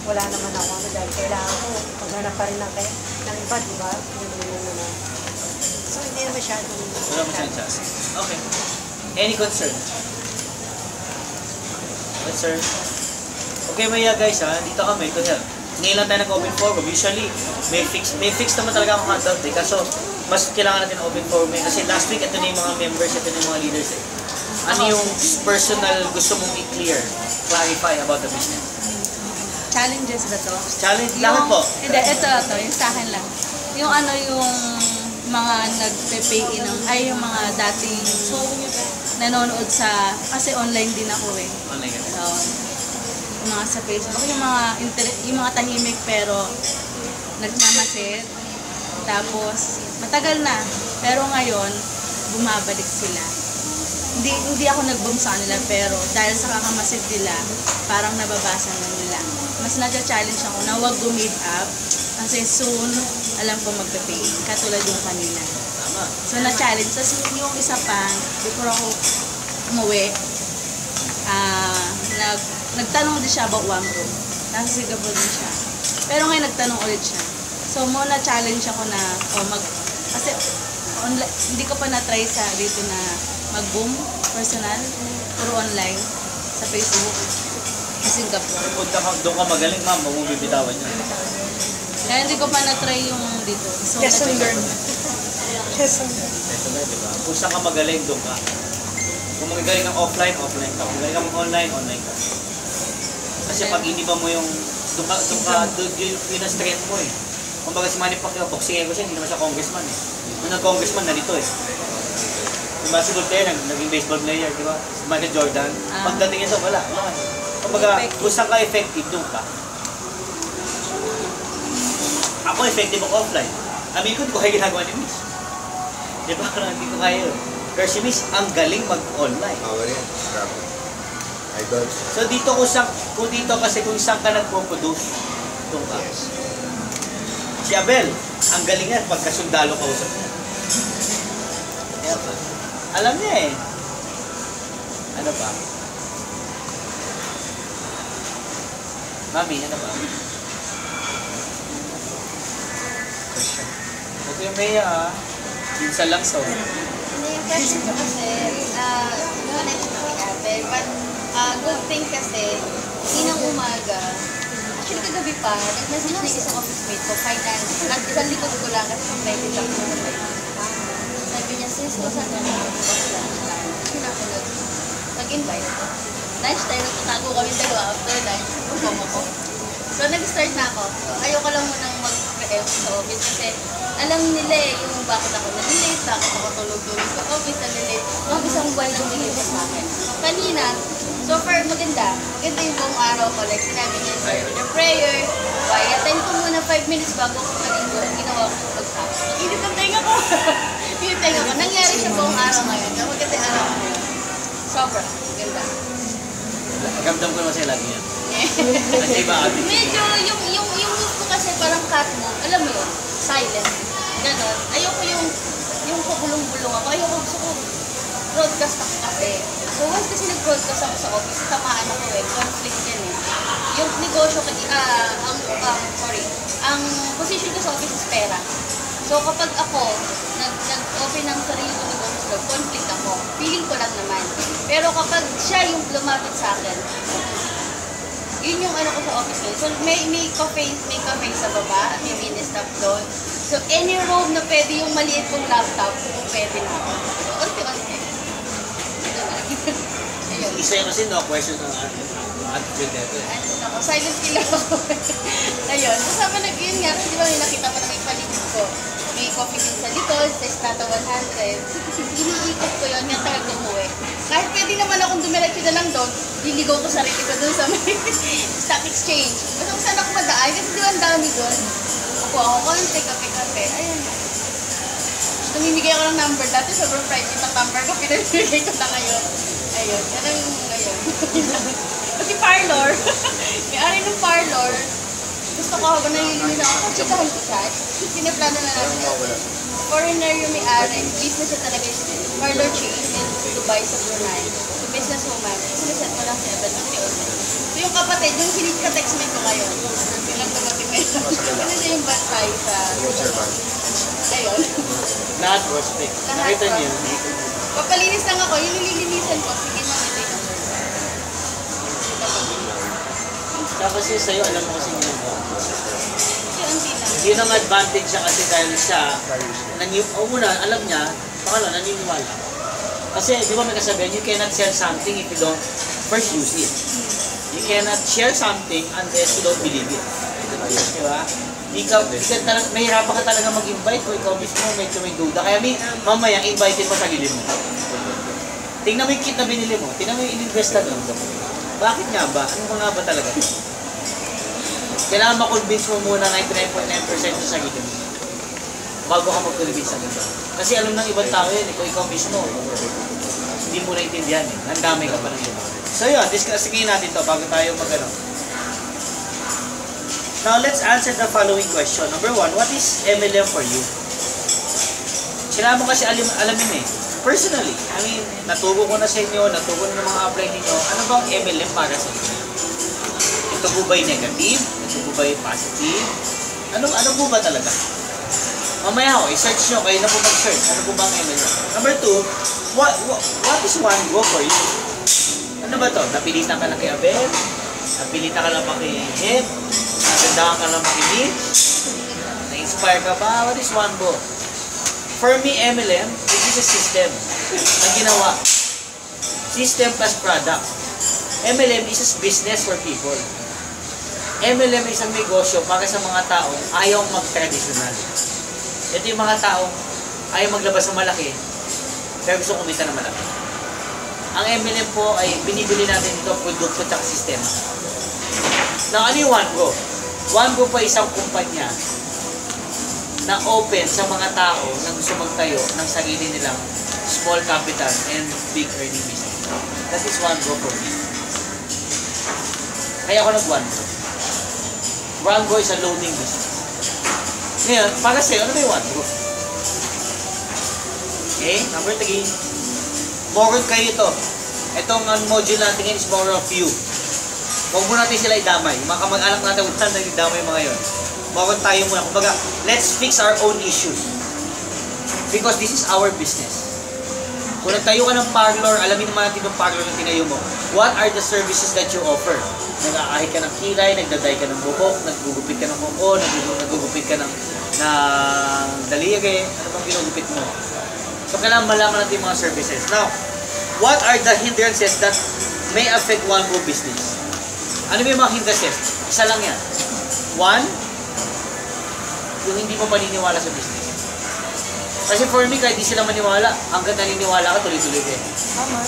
wala naman ako dahil kailangan ko maghanap pa rin ng iba, di ba? So hindi naman masyadong Wala masyadong chance. Okay. Any concern? Concern? Okay, maya guys ha, dito kami, ito yan. Ngayon lang tayo nag-open forum. Usually, may fix naman talaga akong handout eh. Kaso, mas kailangan natin open forum eh. Kasi last week, ito na yung mga members, ito na yung mga leaders eh. Ano yung personal gusto mong i-clear, clarify about the business? Challenges ba to? Challenge, lahat po. Hindi, ito, yung sa akin lang. Yung yung mga nagpe-pay in, yung mga dating nanonood sa, kasi online din ako eh. Online ka. So, yung mga sa Facebook, yung mga tahimik pero nagmamasid. Tapos, matagal na. Pero ngayon, bumabalik sila. Hindi ako nag-boom sa kanila, pero dahil sa kakamasid nila, parang nababasa na nila. Mas nag-challenge ako na wag go-made up kasi soon, alam ko magpe-pay. Katulad yung kanina. Tama. So, na-challenge. Tapos yung isa pa, before ako umuwi, nagtanong din siya about one room. Nasa Singapore din siya. Pero ngayon nagtanong ulit siya. So, na-challenge ako na, kasi hindi ko pa na-try sa dito na mag-boom personal, puro online, sa Facebook, sa Singapore. Punta ka, doon ka magaling, ma'am, huwag mong bibitawan niya. Kaya hindi ko pa na-try yung dito. So, Lesson learned. Lesson learned. Ito na, di ba? Kung saan ka magaling, doon ka. Kung magaling kang offline, offline ka. Kung magaling kang online, online ka. Kasi pag hindi ba mo yung, doon yun ang strength mo eh. Kung baga si Manny Pacquiao, boxing ko siya, hindi naman siya congressman eh. Nung nag-congressman, narito eh. Si basketball player, naging baseball player, di ba? Si Michael Jordan, pagdating niya sa wala. Kung baga, kung saan ka effective, doon ka. Ako effective ako offline. Amikot ko kaya ginagawa ni Miss. Di ba? Hindi ko kaya yun. Pero si Miss, ang galing mag-online. Power yan. Grabe. Idol. So dito kung dito kasi kung saan ka nagpo-produce, doon ka. Yes. Si Abel, ang galing yan pagkasundalo ka usap niya. Kaya ba? Alam niya eh. Ano ba? Mami, ano ba? Huwag yung Maya ah. Minsan lang so. Hindi, yung question ko kasi, connect ko kay Abel, but good thing kasi, inang umaga, actually kagabi pa, nag-message na yung isang office mate ko, finance, isang likod ko lang kasi pang private lang ko sa sabi niya, sis, kung saan na nag-invite. Lunch tayo, nagtatago kami dalawa after lunch, perform ako. So, nag-start na ako. Ayoko lang munang mag-pre-empt sa office kasi alam nila eh yung bakit ako nalilate, bakit ako tulog-tulog sa office, nalilate. Mga isang buwan lang bigay ko sa akin. Kanina, so far maganda yung buong araw ko. Like sinabi niya, sir, with a prayer, attend ko muna 5 minutes bago ako maligo. Ginawa ko sa pag-tapos. Init ang tenga ko. Init tenga ko. Nangyari siya buong araw ngayon. Maganda yung araw ko ngayon. Sobra. Ganda. Ramdam ko naman sa'yo lagi yan. Kasi iba abi. Medyo, yung move ko kasi parang cat mo, alam mo yun, silent. Ganon. Ayoko yung pabulong-bulong ako. Ayoko, gusto ko broadcast ako kasi. So once kasi nag-broadcast ako sa office, tamaan ako eh. Conflict yan eh. Yung negosyo, ang position ko sa office is pera. So kapag ako, nag-open ng sarili ko negosyo, conflict ako. Feeling ko lang naman. Pero kapag siya yung lumapit sa akin, yun yung ano ko sa office ngayon. So may cafe sa baba, may mini stop doon. So any room na pwede yung maliit kong laptop, pwede na ako. So unti-unti. Ayun. Isa yung kasi no question ng attitude nito eh. Ano ako, silent killer ako. Ayun. Kasama yun nga, kasi di ba may nakita mo na may paligid ko. May coffee din sa likod, sa Strata 100. Iniikot ko yun, yung tagal umuwi. Kahit pwede naman akong dumiretso na lang doon, liligaw ko sarili ko doon sa may stock exchange. Basta kung saan ako madaan, kasi di ba ang dami doon. Ako konti, kape-kape. Ayun. Namimigay ako ng number. Dati sobrang private ang number ko, pinamimigay ko na ngayon. Ayun, yan ang ngayon. Pati parlor, may-ari ng parlor, gusto ko habang nalilinis ako, chikahan ko siya. Sinaplano na natin. Foreigner yung may-ari, business siya talaga yung parlor chain in Dubai sa Brunei. So businesswoman, siniset ko lang siya, but unti-unti. So yung kapatid, yung ka-textmate ko ngayon, silang dumating ngayon. Ano siya yung batay sa... Ayun. Lahat respect. Nakita niyo. Papalinis lang ako, yung nililinisan ko, sige na ito yung Tapos yun sa'yo, alam mo kasi ginagawa. unti lang. Yun ang advantage siya kasi dahil siya, una, alam niya, pangalawa, naniniwala. Kasi, di ba may kasabihan, you cannot share something if you don't first use it. You cannot share something unless you don't believe it. Di ba? Mahirapan ka talaga mag-invite kung ikaw mismo medyo may duda. Kaya mamaya, invite mo sa gilid mo. Tingnan mo yung kit na binili mo. Tingnan mo yung in-invest na doon. Bakit nga ba? Ano nga ba talaga? Kailangan ma-convince mo muna 99.9% sa gilid mo. Bago ka mag-convince sa gilid. Kasi alam ng ibang tao yun, ikaw mismo. Hindi mo naintindihan eh. Nandamay ka pa ng iba. So yun, discuss natin to bago tayo mag-ano. Now, let's answer the following question. Number 1, what is MLM for you? Kailangan mo kasi alamin eh. Personally, I mean, naturo ko na sa inyo, naturo na ng mga apply ninyo, ano bang MLM para sa inyo? Ito po ba'y negative? Ito po ba'y positive? Ano po ba talaga? Mamaya ako, i-search nyo, kayo na po mag-search. Ano po bang MLM? Number 2, what is one go for you? Ano ba to? Napilitan ka lang kay Abel? Napilitan ka lang kay Ed? Nagandahan ka lang kay Mitch? Na-inspire ka ba? What is one go? For me, MLM, it is a system na ginawa. System plus product. MLM is a business for people. MLM is ang negosyo para sa mga taong ayaw mag-traditional. Ito yung mga taong ayaw maglabas ng malaki, pero gusto kumita ng malaki. Ang MLM po ay binibili natin ito, produkto at sistema. Now, ano yung OneGo? OneGo po ay isang kumpanya na open sa mga tao na gusto magtayo ng sarili nilang small capital and big earning business. That is OneGo for me. Kaya ako nag-OneGo. OneGo is a loaning business. Ngayon, para sa'yo, ano ba yung OneGo? Okay, number 3. More kayo ito. Itong module natin ngayon is more of you. Huwag mo natin sila idamay. Yung mga kamag-anak natin, huwag na idamay mga yun. More tayo muna. Kumbaga, let's fix our own issues. Because this is our business. Kung nagtayo ka ng parlor, alamin naman natin yung parlor na tinayo mo. What are the services that you offer? Nag-aahit ka ng kilay, nagdaday ka ng buhok, nagugupit ka ng kuko, nagugupit ka ng daliri. Ano bang ginugupit mo? So, kailangan malaman natin yung mga services. Now, what are the hindrances that may affect OneGo business? Ano ba yung mga hindrances? Isa lang yan. 1, yung hindi mo paniniwala sa business. Kasi for me, kahit di sila maniwala, hanggang naniniwala ka, tuloy-tuloy ka.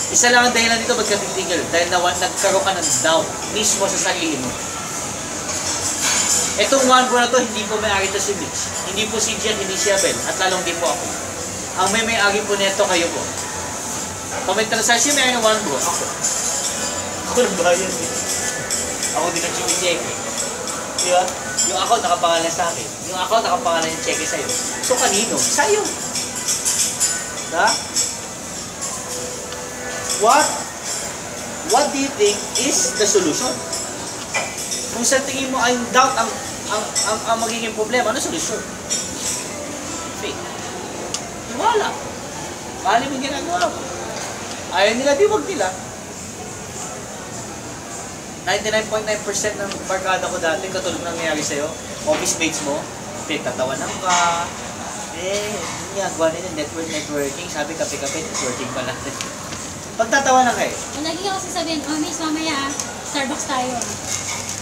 Isa lang ang dahilan dito, ba't ka titigil? Dahil nagkaroon ka ng doubt mismo sa sarili mo. Itong OneGo na to, hindi po may-ari to si Mitch. Hindi po si Jet, hindi si Abel, at lalong di po ako. Ang may-ari po neto, kayo po. Kung may transaction, may-ari ng OneGo, ako. Ako nagbayad eh. Ako din nag-check eh. Diba? Yung account nakapangalan sa akin. Yung account nakapangalan yung cheque sa'yo. So, kanino? Sa'yo. Diba? What do you think is the solution? Kung sa tingin mo ay doubt ang magiging problema, ano solusyon? Faith. Wala. Mahalin mo ginagawa mo. Ayaw nila, di wag nila. 99.9% ng barkada ko dati, katulad ng nangyayari sa'yo, office mates mo, pinagtatawanan ka, ginagawa nila networking, sabi kape-kape, networking pala. Pagtatawanan kayo. Lagi ako sasabihin, miss, mamaya, Starbucks tayo.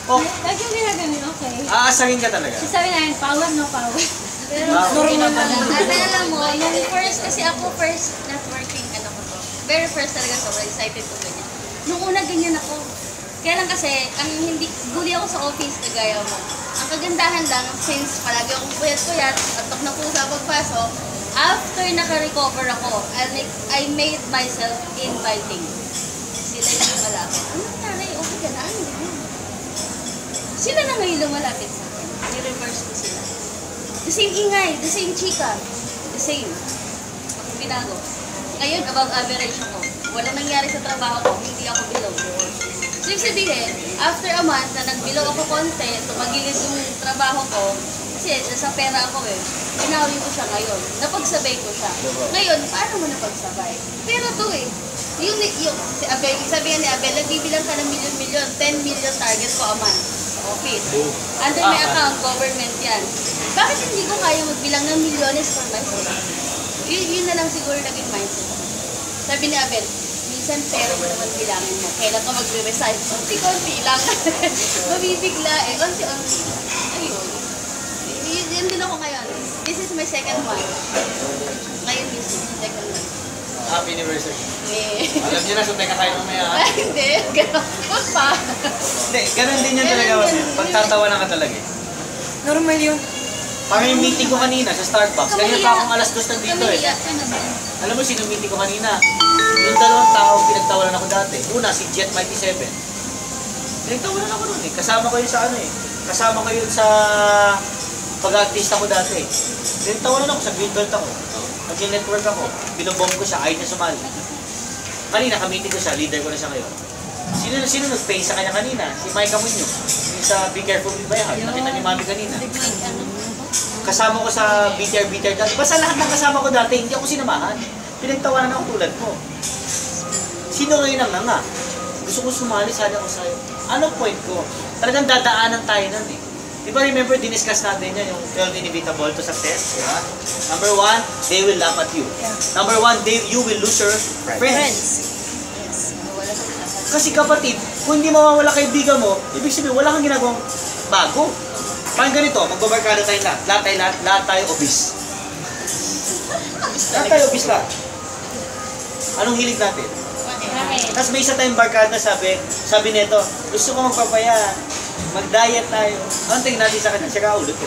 Oh, Lagi yung ginagawa, okay. aasarin ka talaga. Sabi namin, power, no power. Pero, alam mo, yung first, kasi ako first networking, ano ko to. Very first talaga, sobrang excited ko ganyan. Nung una, ganyan ako. Kaya lang kasi, ang hindi, bully ako sa office, kagaya mo. Ang kagandahan lang, since palagi akong puyat-puyat, atok na po sa pagpasok, after naka-recover ako, I made myself inviting. Sila yung lumalapit. Ano nanay, okay ka na? Ano yun? Sila na ngayon lumalapit sa akin. I-reverse ko sila. The same ingay, the same chika, the same. Ako binago. Ngayon, above average ako. Walang nangyari sa trabaho ko, hindi ako below. So, ibig sabihin, after a month na nag-below ako konti, tumagilid yung trabaho ko, kasi sa pera ako inauli ko siya ngayon. Napagsabay ko siya. Ngayon, paano mo napagsabay? Pero to yung si Abel, sabihin ni Abel, nagbibilang ka ng milyon-milyon, 10 million target ko a month sa office. Under my account, government yan. Bakit hindi ko kaya magbilang ng milyones for myself? Yun na lang siguro naging mindset. Sabi ni Abel, minsan pero mo naman bilangin mo. Kailan ka magre-resign? Konti-konti lang. Mabibigla konti-konti. Ayun. Yun din ako ngayon. This is my second one. Ngayon business, second one. Happy anniversary. Yeah. Alam niyo na, sumay ka tayo mamaya. Ay, hindi. Ganun. Huwag pa. Hindi, ganun din yan talaga. Pagtatawa lang ka talaga eh. Normal yun. Parang yung meeting ko kanina sa Starbucks. Kanina pa akong alas 2 nandito eh. Kamiya ka naman. Alam mo sino meeting ko kanina? Yung dalawang tao pinagtawanan ako dati. Una, si Jet Mighty 7. Pinagtawanan ako nun eh. Kasama ko yun sa ano eh. Kasama ko yun sa pag-artista ko dati. Tawanan ako, sa greenbelt ako. Nag-network ako. Binobomb ko siya, ayaw niya sumali. Kanina, kamitin ko siya, leader ko na siya ngayon. Sino nag-pay sa kanya kanina? Si Micah Muñoz. Yung sa Be Careful with My Heart. Nakita ni Mami kanina. Kasama ko sa BTR dati. Basta lahat ng kasama ko dati, hindi ako sinamahan. Pinagtawanan ako tulad mo. Sino ngayon ang nga? Gusto ko sumali, sana ako sa'yo. Anong point ko? Talagang dadaanan tayo nun eh. Di ba remember, diniscuss natin yan, yung 12 inevitable to success? Diba? Number 1, they will laugh at you. Number 1, you will lose your friends. Kasi kapatid, kung hindi mawawala kaibigan mo, ibig sabihin, wala kang ginagawang bago. Parang ganito, magbabarkada tayo lahat. Lahat tayo obese. Lahat tayo obese lang. Anong hilig natin? Tapos may isa tayong barkada, sabi nito, gusto ko magpapaya, mag-diet tayo. Anong tingin natin sa kanya? Siya ka ulit ko.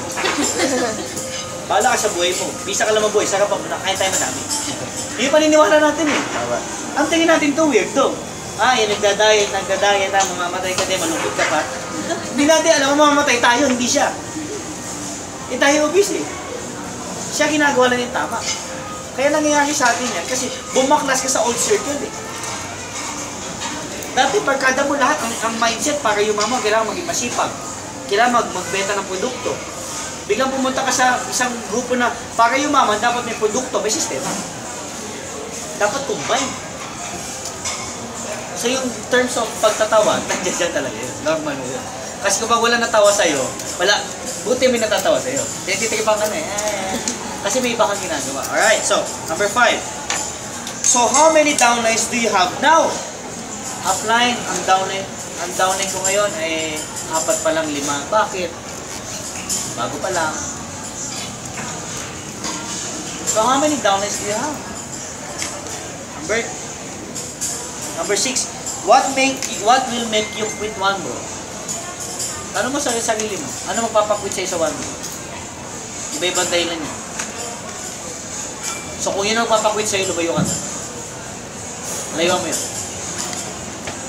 Bahala ka sa buhay mo. Bisa ka lang mabuhay, sarap pa muna, kaya tayo madami. Yung paniniwala natin eh. Ang tingin natin to weird to. Yan, nagda-diet, mamamatay ka din, malungkot ka pa. Hindi natin alam, mamamatay tayo, hindi siya. Tayo obese eh. Siya ginagawa lang yung tama. Kaya nangyayari sa atin yan, kasi bumaklas ka sa old circle eh. Dati barkada mo lahat, ang mindset para yumaman, kailangan maging masipag. Kailangan magbenta ng produkto. Biglang pumunta ka sa isang grupo na para yumaman, dapat may produkto, may sistema. Dapat combine. So yung terms of pagtatawa, nandiyan talaga yun. Normal yun. Kasi kapag wala natawa sa'yo, buti may natatawa sa'yo. Tititripan ka na eh. Kasi may iba kang ginagawa. Alright, so, number 5. So, how many downlines do you have now? Upline, ang downline ko ngayon ay 4 pa lang, 5. Bakit? Bago pa lang. So, how many downlines do you have? Number 6, what will make you quit one bro? Ano mo sa sarili mo? Ano magpapakwit sa'yo sa one bro? Iba-ibang dahilan niya. So kung yun ang magpapakwit sa'yo, lumayo ka na. Layuan mo yun.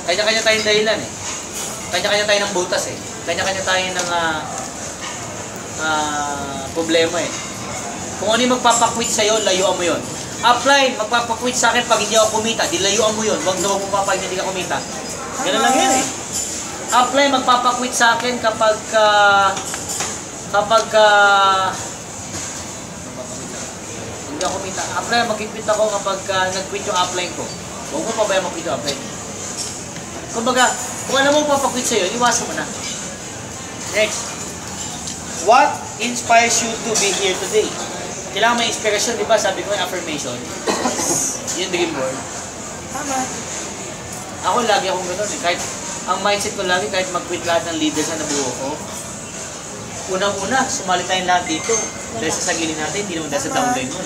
Kanya-kanya tayong dahilan eh. Kanya-kanya tayo ng butas eh. Kanya-kanya tayo ng problema eh. Kung ano yung magpapakwit sa'yo, layuan mo yun. Upline, magpapakwit sa akin pag hindi ako kumita, dilayuan mo yun. Huwag daw mo papag hindi ka kumita. Ganun lang yan eh. Upline, magpapakwit sa akin kapag hindi ako kumita. Upline, mag-quit ako kapag nag-quit yung upline ko. Huwag mo pa ba mag-quit yung upline? Kumbaga, kung alam mo papakwit sa'yo, iwasan mo na. Next. What inspires you to be here today? Kailangan may inspiration, di ba? Sabi ko yung affirmation. Yung dream board. Tama. Ako lagi akong gano'n eh. Kahit, ang mindset ko lagi, kahit mag-quit lahat ng leaders na nabuo ko, unang-una, sumali tayong lahat dito. Dahil sa sagilin natin, hindi naman dahil sa downline mo.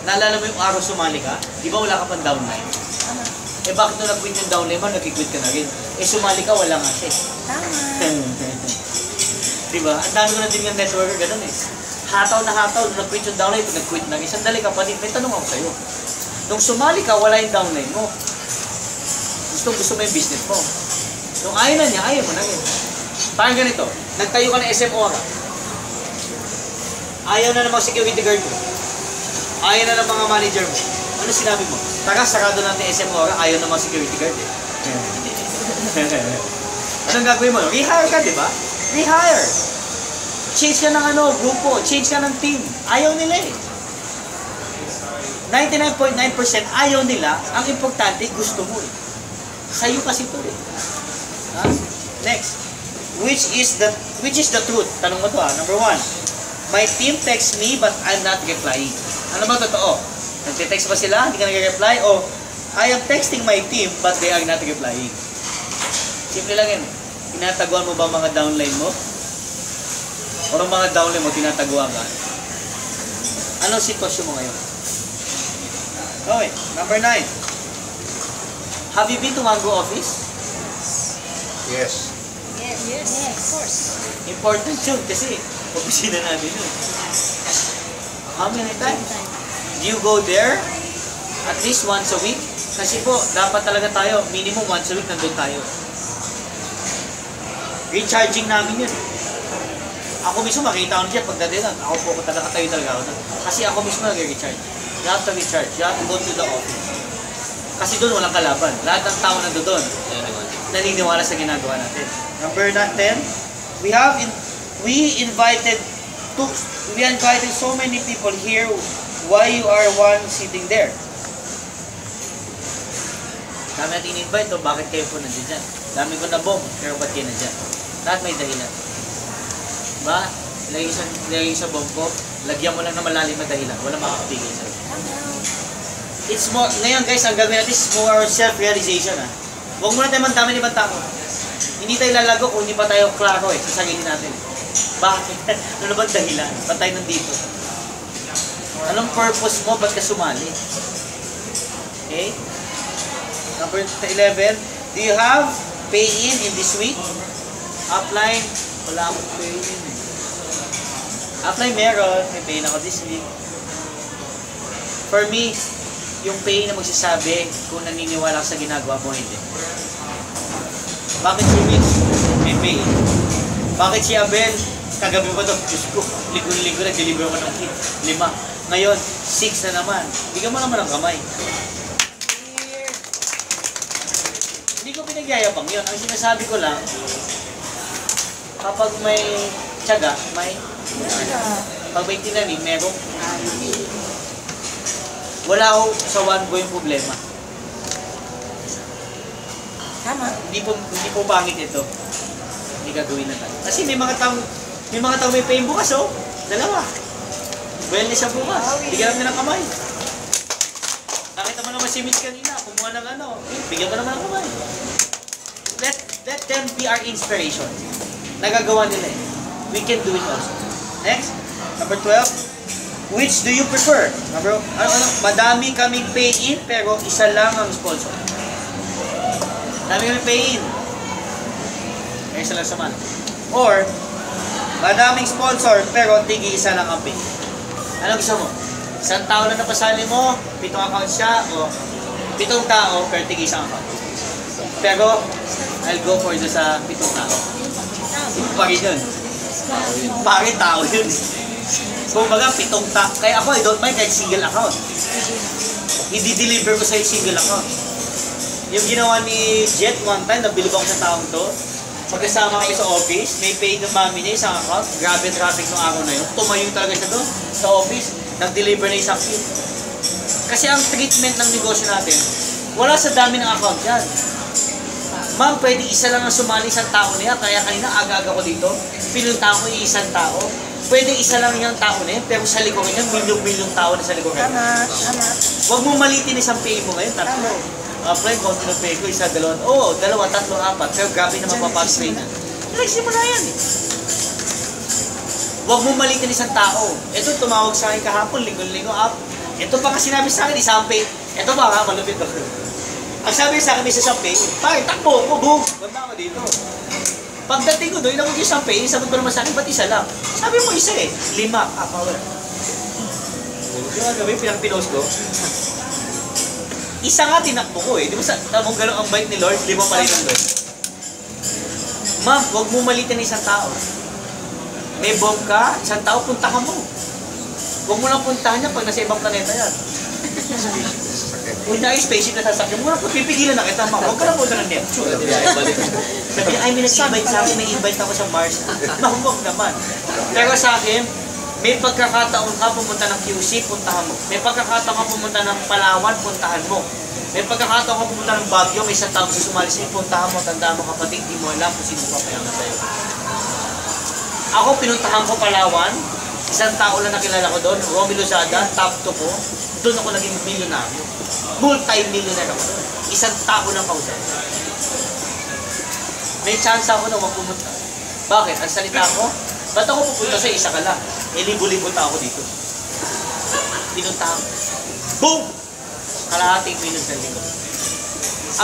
Naalala mo yung araw sumali ka? Di ba wala ka pang downline? Eh bakit nung nag-quit yung downline mo, nag-quit ka na rin? Eh sumali ka, wala nga siya eh. Tama. Di ba? Ang dami ko na din yung networker, gano'n eh. Hataw na hataw, nung nag-quit yung downline, pag nag-quit na rin. Sandali ka pa din, may tanong ako sa'yo. Nung sumali ka, wala yung downline mo. Gusto mo yung business mo. Nung ayaw na niya, ayaw mo na rin. Parang ganito, nagtayo ka ng SM Ora. Ayaw na ng mga security guard mo. Ayaw na ng mga manager mo. Ano sinabi mo? Tara, sarado natin SM Ora, ayaw na mga security guard eh. Anong gagawin mo? Rehire ka, di ba? Rehire! Change ka ng grupo, change ka ng team. Ayaw nila eh. 99.9% ayaw nila. Ang importante, gusto mo eh. Sa'yo kasi ito eh. Ha? Next. Which is the truth? Tanong mo to Number 1. My team texts me but I'm not replying. Ano ba totoo? Nagte-text ba sila? Hindi ka nag-reply? O I am texting my team but they are not replying. Simple lang yan. Tinataguan mo ba mga downline mo? O ang mga downline mo, tinataguan ka? Anong sitwasyon mo ngayon? Okay, number 9. Have you been to Mango office? Yes. Yes, of course. Important yun kasi opisina namin yun. How many times? Do you go there at least once a week? Kasi po, dapat talaga tayo, minimum once a week nandun tayo. Recharging namin yun. Ako mismo makita ko dyan, pagdating lang, ako po ko tayo talaga ako doon. Kasi ako mismo nag-recharge. You have to recharge. You have to go to the office. Kasi doon walang kalaban. Lahat ng tao nando doon naniniwala sa ginagawa natin. Number 10, we invited so many people here. Why you are one sitting there? Dami natin in-invite, bakit kayo po nandiyan dyan? Dami ko na bomb, pero ba't kayo nandiyan? Lahat may dahilan. Diba? Lagay sa bomb ko, lagyan mo lang na malalim na dahilan. Wala makakapigil sa'yo. It's more, ngayon guys, ang gagawin natin is more self-realization. Huwag muna tayo mandami ni ibang tao. Hindi tayo lalago kung hindi pa tayo klaro sa sarili natin. Bakit? Ano ba dahilan? Ba't tayo nandito? Anong purpose mo? Ba't ka sumali? Okay? Number 11, do you have pay-in this week? Upline, wala akong pay-in. Upline meron, may pay-in ako this week. For me, yung pay na magsasabi kung naniniwala ka sa ginagawa mo, hindi. Bakit si Mitch? May pay. Bakit si Abel? Kagabi pa ito, Diyos ko, ligo-ligo na, deliver ko ng kit. 5. Ngayon, 6 na naman. Bigyan mo naman ng kamay. Hindi ko pinagyayabang yun. Ang sinasabi ko lang, kapag may tiyaga, pag may tinanim, merong wala ako sa one go yung problema. Tama. Hindi po pangit ito. Hindi gagawin na tayo. Kasi may mga tao may pain bukas, oh. Dalawa. Wellness siya bukas. Bigyan namin ng kamay. Nakita mo naman si Mitch kanina. Kumuha ng ano. Bigyan mo naman ng kamay. Let them be our inspiration. Nagagawa nila eh. We can do it also. Next. Number 12. Which do you prefer? Madami kaming pay-in pero isa lang ang sponsor. Madami kaming pay-in. Kaya isa lang sa man. Or, madaming sponsor pero tigi isa lang ang pay. Ano gusto mo? Isang tao lang napasali mo, 7 account siya, o 7 tao pero tigi isang account. Pero, I'll go for the sa 7 tao. Pari yun. Pari tao yun. Kung baga, 7 tao. Kaya ako, I don't mind kahit single account. I-deliver ko sa'yo single account. Yung ginawa ni Jet one time, nabilib ako sa taong to. Magkasama kami sa office, may pay ng mami niya isang account. Grabe traffic ng araw na yun. Tumayo talaga siya doon sa office. Nag-deliver na isang kit. Kasi ang treatment ng negosyo natin, wala sa dami ng account yan. Ma'am, pwede isa lang ang sumali isang tao niya. Kaya kanina, aga-aga ko dito. Pinunta ko yung isang tao. Pwede isa lang yung tao na yun. Pero sa likuran niya, milyong-milyong tao na sa likuran. Tama. Huwag mo malitin isang pay mo ngayon. Tatlo. Apply, konti ng pay ko. Isa, 2. Oo, 2, 3, 4. Pero grabe na mapapag-pay na. Nagsimula yan eh. Huwag mo malitin isang tao. Ito, tumawag sa akin kahapon, linggo-linggo up. Ito pa kasi sinabi sa akin, isang pay. Ito ba nga, malupit ba? Ang sabi sa akin, isa siyang pay. Pare, takbo ko, boom! Ganda ako dito. Pagdating ko doon, inakot yung isang pay, sagot ko naman sa akin, ba't isa lang? Sabi mo isa eh, 5. Power. Yung nga gabi, pinang-pinost ko. Isa nga tinakbo ko eh. Di ba sa tamong gano'ng ang bait ni Lord, 5 pa rin ang doon. Ma'am, huwag mo malitin ng isang tao. May bomb ka, isang tao, puntahan mo. Huwag mo lang puntahan niya pag nasa ibang planeta yan. Kung na yung spaceship na sasakyan mo, pipigilan na kita, ma'am. Huwag ka lang punta ng Neptune. Sabi, ay, may nag-invite sa akin, may invite ako sa Mars. Mahumog naman. Pero sa akin, may pagkakataon ka pumunta ng QC, puntahan mo. May pagkakataon ka pumunta ng Palawan, puntahan mo. May pagkakataon ka pumunta ng Baguio, may isang tao sa sumali sa'yo, puntahan mo, tandaan mo kapatid, di mo alam kung sino papayaman sa'yo. Ako, pinuntahan ko Palawan, isang tao lang nakilala ko doon, Romy Lozada, top 2 ko, doon ako naging milyonaryo. Multi-millionaire ako doon. Isang tao lang kausap. May chance ako na wag pumunta. Bakit? Ang salita ko, ba't ako pupunta sa isa ka lang? Eh, libo-libo tao ako dito. Pinunta ako. Boom! Kalahating minutes na linggo.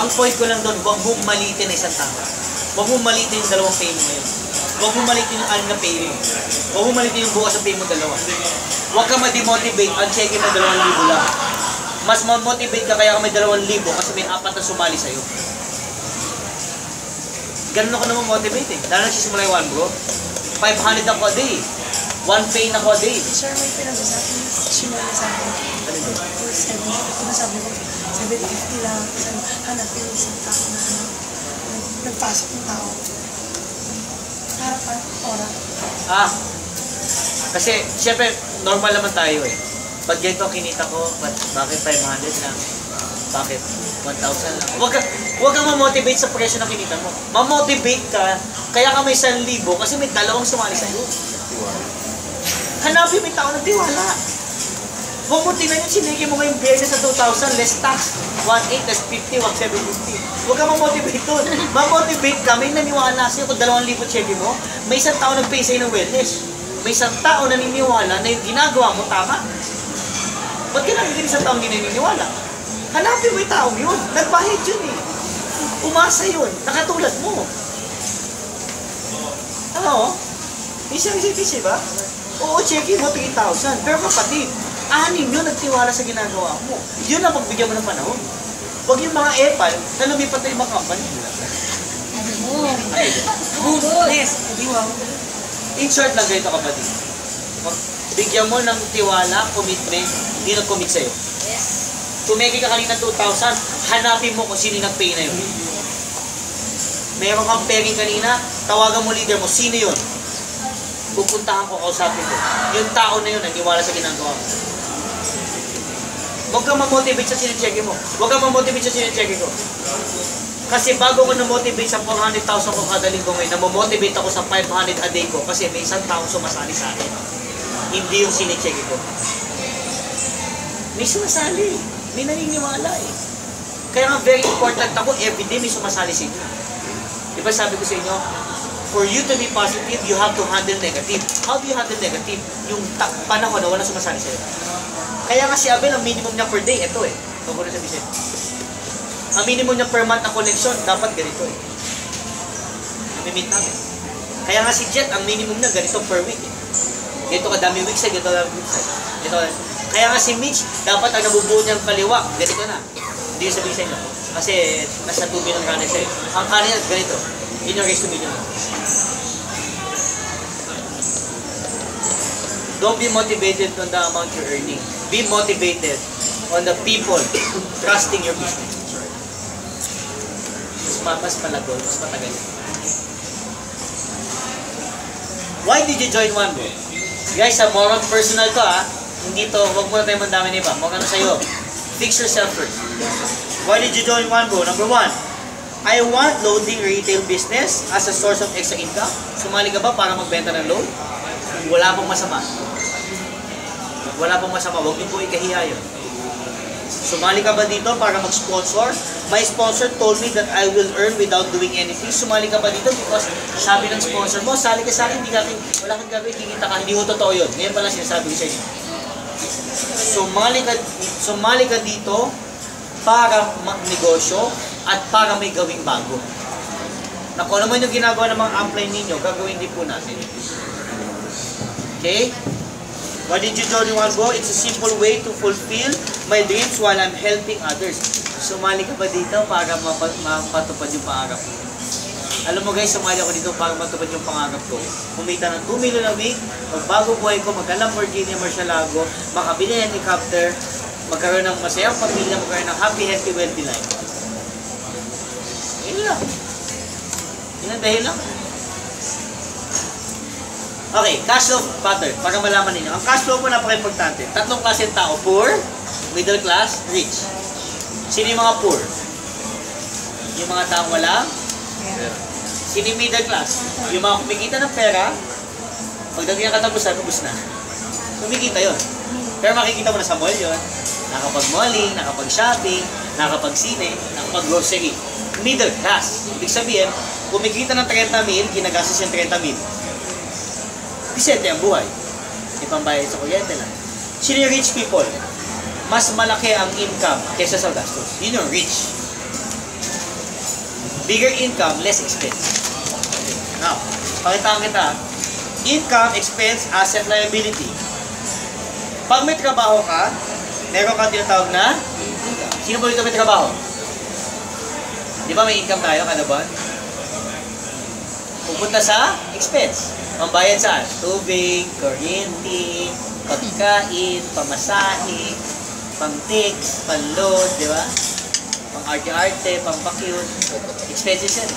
Ang point ko lang doon, huwag mong malitin na isang tao. Huwag mong malitin yung 2 pay mo ngayon. Huwag mong malitin yung 6 na pay mo. Huwag mong malitin yung bukas na pay mo 2. Huwag ka ma-demotivate, ang check-in mo 2,000 lang. Mas ma-motivate ka kaya ka may 2,000 kasi may 4 na sumali sa'yo. Ganun ako naman motivate eh. Lalo nagsisimula yung 1 bro. 500 ako a day. 1 pay na ako a day. Sir, may pinag-usapan niya sa akin. Ano yun? For 7, sabi ko, 750 lang. Sabi, hanapin yung isang tao na nagpasok ng tao. Harap pa, ora. Kasi, syempre, normal naman tayo eh. Pag ganito ang kinita ko, bakit 500 lang? Bakit 1,000 lang? Huwag kang ma-motivate sa presyo na kinita mo. Ma-motivate ka, kaya ka may 1,000 kasi may dalawang sumali sa'yo. Hanapin may tao ng tiwala. Huwag mo tingnan yung sinigay mo ngayong biyernes sa 2,000, less tax, 1,800, less 50, 1,750. Huwag kang ma-motivate dun. Ma-motivate ka, may naniwala sa'yo kung 2,000 check mo, may isang tao nag-pay sa'yo ng wellness. May isang tao naniniwala na yung ginagawa mo tama. Ba't ka nakikinig sa taong ginaniniwala? Hanapin mo yung taong yun. Nagbayad yun eh. Umasa yun. Nakatulad mo. Ano? Isang-isip ba? Oo, checkin mo 3,000. Pero kapatid, anim yun nagtiwala sa ginagawa mo. Yun ang pagbigyan mo ng panahon. Huwag yung mga epal na lumipat na yung mga company. Goodness. Wow. In short lang ganito kapatid. Bigyan mo ng tiwala, commitment, hindi nag-commit sa'yo. Yes. Tumegi ka kanina 2,000, hanapin mo kung sino nag-pay na yun. Meron kang pairing kanina, tawagan mo leader mo, sino yun? Pupuntahan ko, kausapin ko. Yung tao na yun, naniwala sa ginagawa mo. Huwag kang ma-motivate sa sinichecke mo. Huwag kang ma-motivate sa sinichecke ko. Kasi bago ko na-motivate sa 400,000 ko kada linggo ngayon, na-motivate ako sa 500 a day ko kasi may isang taong sumasali sa akin. Hindi yung sinichecke ko. May sumasali. May naniniwala eh. Kaya nga very important ako, everyday may sumasali sa inyo. Diba sabi ko sa inyo, for you to be positive, you have to handle negative. How do you handle negative? Yung panahon na wala sumasali sa'yo. Kaya nga si Abel, ang minimum niya per day, ito eh. Tungkol sa Vicente. Ang minimum niya per month na connection, dapat ganito eh. Nami-meet namin. Kaya nga si Jet, ang minimum niya, ganito per week eh. Ganito kadami week side, ganito kadami week side. Kaya nga si Mitch, dapat ang nabubuo niyang kaliwa, ganito na. Hindi yung sabihin sa inyo. Kasi nasa 2 million kanin siya eh. Ang kanin niya, ganito. In your race to million. Don't be motivated on the amount you're earning. Be motivated on the people trusting your business. Mas palagol, mas matagal. Why did you join One Bro? Guys, more on personal to ha. Hindi to, huwag mo na tayo mandami na iba. Huwag ano sa'yo. Fix yourself first. Why did you join One Bro? Number 1, I want loading retail business as a source of extra income. Sumali ka ba para magbenta ng load? Wala pong masama. Wala pong masama. Huwag niyo po ikahiya yun. Sumali ka ba dito para mag-sponsor? My sponsor told me that I will earn without doing anything. Sumali ka ba dito because sabi ng sponsor mo, sali ka sa akin, wala kang gagawin, kikita ka. Hindi mo totoo yun. Ngayon pala sinasabi ko sa inyo. Sumali ka dito para magnegosyo at para may gawing bago. Na kung naman yung ginagawa ng mga upline ninyo, gagawin din po natin. Okay? Why did you join One Bro? It's a simple way to fulfill my dreams while I'm helping others. Sumali ka ba dito para mapatupad yung pangarap mo? Alam mo guys, sumali ako dito para matupad yung pangarap ko. Kumita ng 2 million a week, magbago buhay ko, magka-Lamborghini, Murcielago, makabili ng helicopter, magkaroon ng masayang pamilya, magkaroon ng happy, healthy, wealthy life. Yun lang. Yun ang dahil lang. Okay, cash flow pattern, para malaman ninyo. Ang cash flow po napaka-importante. Tatlong klase ng tao, poor, middle class, rich. Sino yung mga poor? Yung mga taong walang sino yung middle class? Yung mga kumikita ng pera, pagdating ng katapusan, ubus na. Kumikita yun. Pero makikita mo na sa mall yun. Nakapag-malling, nakapag-shopping, nakapag-sine, nakapag-grocery. Middle class. Ibig sabihin, kumikita ng 30,000, ginagastos yung 30,000. Bisente ang buhay. Ipambayad sa kuryente lang. Sino yung rich people? Mas malaki ang income kaysa sa gastos. Yun yung rich. Bigger income, less expense. Now, pakitaan kita. Income, expense, asset, liability. Pag may trabaho ka, meron kang tinatawag na income. Sino po dito may trabaho? Di ba may income tayo kada buwan? pupunta sa expense. Pambayad saan? Tubig, kuryente, pagkain, pamasahe, pang-tix, pang-load, di ba? Pang-arte-arte, pang-vacuum. Expenses yan.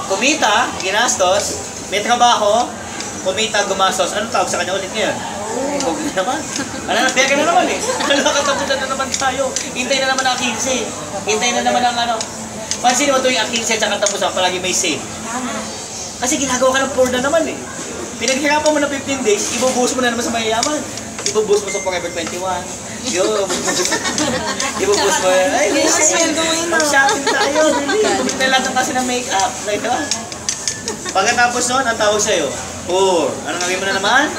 Kumita, ginastos, may trabaho, kumita, gumastos. Anong tawag sa kanya ulit ngayon? Huwag na naman. Ano na, peka na naman eh. Nakatapunan na naman tayo. Hintay na naman ang 15. Hintay na naman ang ano. Pansin mo ito yung 15 at saka tapusan, palagi may sale. Kasi ginagawa ka ng poor na naman eh. Pinaghirapan mo na 15 days, ibubuhos mo na naman sa mayayaman. Ibubuhos mo sa Forever 21. Ibubuhos mo yan. Ay, mag-shopping tayo. Tumit na lahat ng kasi ng make-up. Like, diba? Pagkatapos nun, ang tawag sa'yo, poor. Anong gawin mo na naman?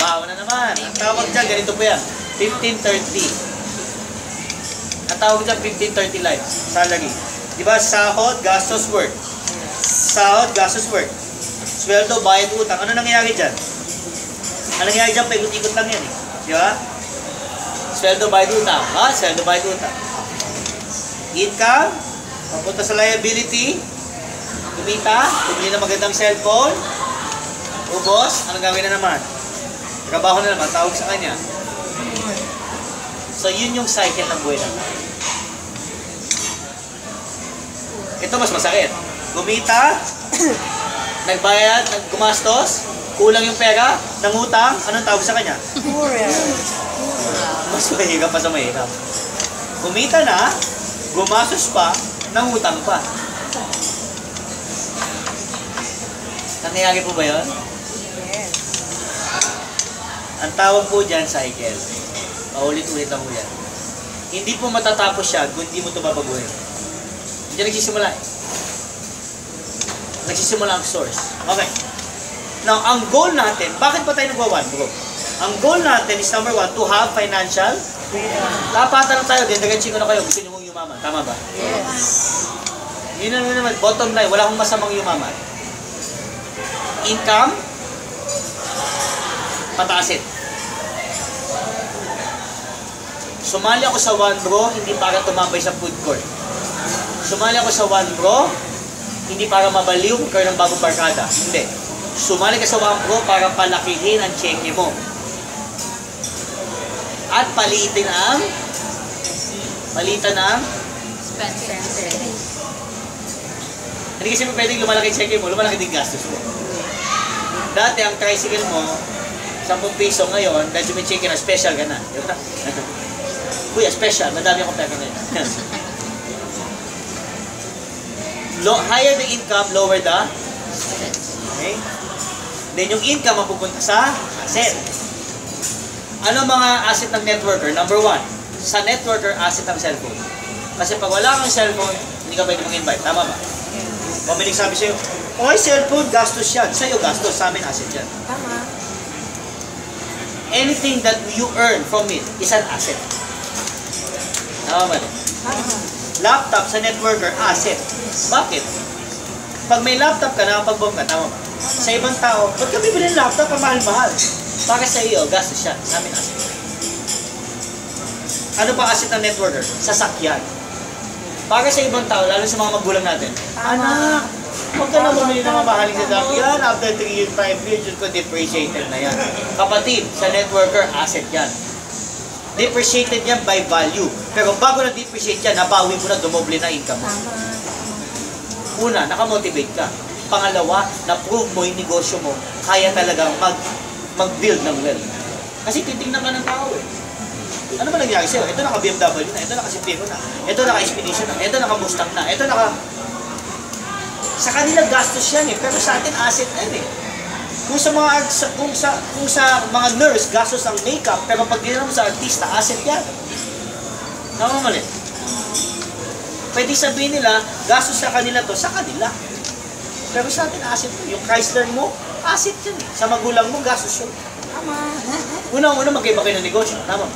Bawa na naman. Ang tawag dyan, ganito po yan. 1530. Ang tawag dyan, 1530 life. Salary. Diba, sahod, gastos, work. Sahod, gastos, work. Sweldo, bayad, utang. Ano nangyayari dyan? Ano nangyayari dyan? Paikot-ikot lang yan eh. Diba? Sweldo, bayad, utang. Ha? Sweldo, bayad, utang. Income, papunta sa liability. Kumita, bumili na magandang cellphone. Ubos, anong gawin na naman? Trabaho na naman, tawag sa kanya. So, yun yung cycle ng buhay natin. Ito mas masakit. Kumita, nagbayad, gumastos, kulang yung pera, nangutang, anong tawag sa kanya? Mas mahirap pa sa mahirap. Kumita na, gumastos pa, nangutang pa. Nangyayari po ba yun? Yes. Ang tawag po dyan, cycle. Paulit-ulit lang po yan. Hindi po matatapos siya kung hindi mo ito babaguhin. Hindi nagsisimula eh. Nagsisimula ang source. Okay. Now, ang goal natin, bakit ba tayo nagwa-one, bro? Ang goal natin is number 1, to have financial freedom. Lapatan lang tayo din, diretsin ko na kayo, gusto nyo mong yumaman. Tama ba? Yes. Yun na naman, bottom line, wala akong masamang yumaman. Income, pataasin. Sumali ako sa One Bro, hindi para tumambay sa food court. Sumali ako sa One Bro, hindi para mabaliw kayo ng bagong barkada. Hindi. Sumali ka sa One Bro para palakihin ang cheque mo. At palitan ang hindi kasi pwedeng lumalaki ang cheque mo, lumalaki din gastos mo. Dati ang tricycle mo, 10 piso ngayon, dahil may cheque na, special ka na. Di ba? Kuya, special. Madami akong pera ngayon. Higher the income, lower the okay? Then yung income mapupunta sa asset. Ano mga asset ng networker? Number 1, sa networker, asset ang cellphone. Kasi pag wala kang cellphone, hindi ka pwede mag-invite. Tama ba? Pamilig sabi sa'yo, okay, cellphone, gastos yan. Sa'yo, gastos. Sa amin, asset yan. Tama. Anything that you earn from it is an asset. Tama ba? Laptop sa networker, asset. Bakit? Pag may laptop ka, nakapag-bomb ka, tama ba? Sa ibang tao, ba't ka bibili ng laptop? Ang mahal-mahal. Para sa iyo, gastos siya. Sa amin, asset. Ano pa asset ng networker? Sasakyan. Para sa ibang tao, lalo sa mga magulang natin, anak, huwag ka na bumili ng mamahaling sasakyan. After 3 years, 5 years, yun ko depreciated na yan. Kapatid, sa networker, asset yan. Depreciated yan by value. Pero bago na-depreciate yan, nabawi mo na, dumoble na income mo. Una, nakamotivate ka. Pangalawa, na-prove mo yung negosyo mo, kaya talagang mag-build ng wealth. Kasi titignan ka ng tao eh. Ano ba nangyari sa'yo? Ito naka-BMW na, ito naka-Sipiro na, ito naka-Expedition na, ito naka-Mustang na, ito naka... Sa kanila gastos yan eh, pero sa atin asset na yun eh. Kung sa mga nurse, gastos ang makeup, pero pag dinala mo sa artista, asset yan. Tama mali. Pwede sabihin nila, gastos sa kanila to, sa kanila. Pero sa atin, asset to. Yung Chrysler mo, asset yan eh. Sa magulang mo, gastos yun. Tama. Unang-una, magkaiba kayo ng negosyo. Tama.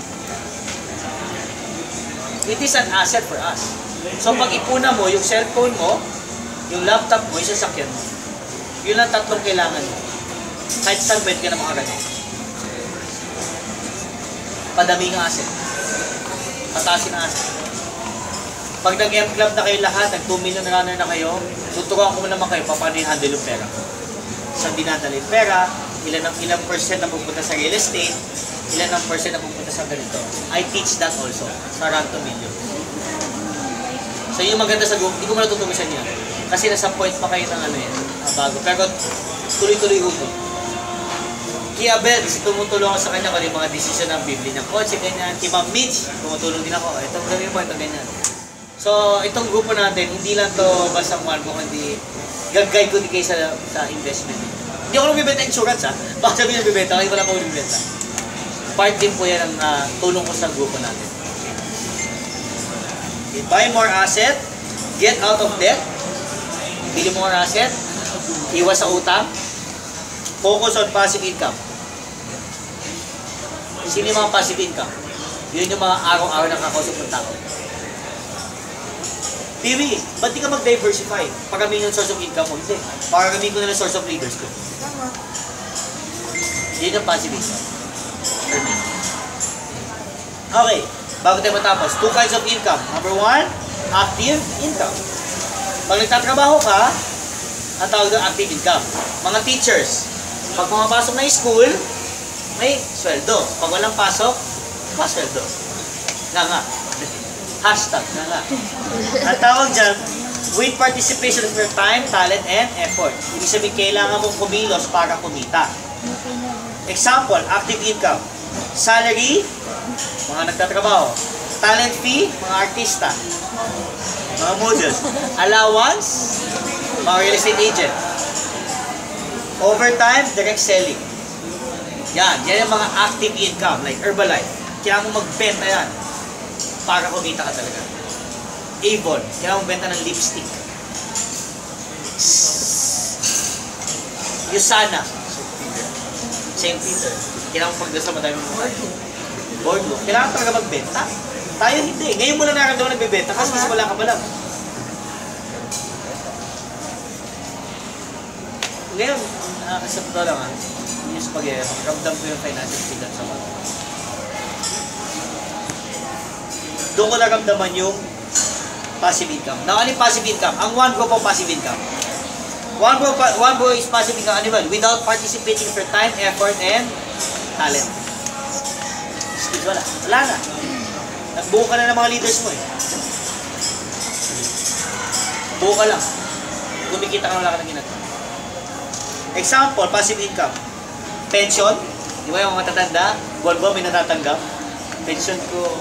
It is an asset for us. So, pag ipuna mo, yung cellphone mo, yung laptop mo, yung sasakyan mo, yun ang tatlong kailangan mo. Kahit saan pwede ka na makarating. Padami ng asset. Pataasin ang asset. Pag nag-M Club na kayo lahat, nag 2 million runner na kayo, tuturuan ko mo naman kayo paano i-handle yung pera. Saan dinadala yung pera, ilang percent na pupunta sa real estate, ilan ang percent na pupunta sa ganito. I teach that also sa Run to Million. So yung maganda sa group, hindi ko man natuturo sa inyo. Kasi nasa point pa kayo ng bago. Pero tuloy-tuloy ko ito. Kaya Abel, kasi tumutulong ako sa kanya kung yung mga decision ng bibili ng kotse, ganyan. Kay Ma'am Mitch, tumutulong din ako. Ito, gawin mo, ito, ganyan. So, itong grupo natin, hindi lang to basta one book, hindi gag-guide ko din kayo sa investment. Hindi ako nagbibenta insurance, ha? Baka sabihin nagbibenta, kasi wala pa ako nagbibenta. Part din po yan ang tulong ko sa grupo natin. Okay. Buy more asset, get out of debt, bili more asset, iwas sa utang, focus on passive income. Sino yung mga passive income? Yun yung mga araw-araw nakakausap ng tao. TV, ba't di ka mag-diversify? Pagamihin yung source of income mo, hindi. Pagamihin ko na yung source of leaders ko. Yun yung passive income. Okay, bago tayo matapos, 2 kinds of income. Number 1, active income. Pag nagtatrabaho ka, ang tawag doon active income. Mga teachers, pag pumapasok na yung school, may sweldo. Pag walang pasok, pasweldo. Nga. Hashtag, nga. Ang tawag dyan, with participation of your time, talent, and effort. Ibig sabihin, kailangan mong kumilos para kumita. Example, active income. Salary, mga nagtatrabaho. Talent fee, mga artista. Mga models. Allowance, mga real estate agent. Overtime, direct selling. Yan yung mga active income, like Herbalife. Kailangan mo magbenta yan para kumita ka talaga. Avon, kailangan mo benta ng lipstick. Yusana, St. Peter, kailangan mo pagdasal madami mo tayo. Boardwalk, kailangan talaga magbenta. Tayo hindi. Ngayon mo lang nakaramdaman nagbebenta kasi wala ka pa lang. Ngayon, sa totoo lang yung pag-ramdam ko yung financial freedom sa mga. Doon ko naramdaman yung passive income. Now, ano yung passive income? Ang one go po passive income. One go is passive income, without participating for time, effort, and talent. Skills, wala na. Nagbuo ka na ng mga leaders mo eh. Buo ka lang. Kumikita ka na wala ka ng ginagawa. Example, passive income. Pension. Di ba yung mga tatanda? Buwan-buwan may natatanggap. Pension ko,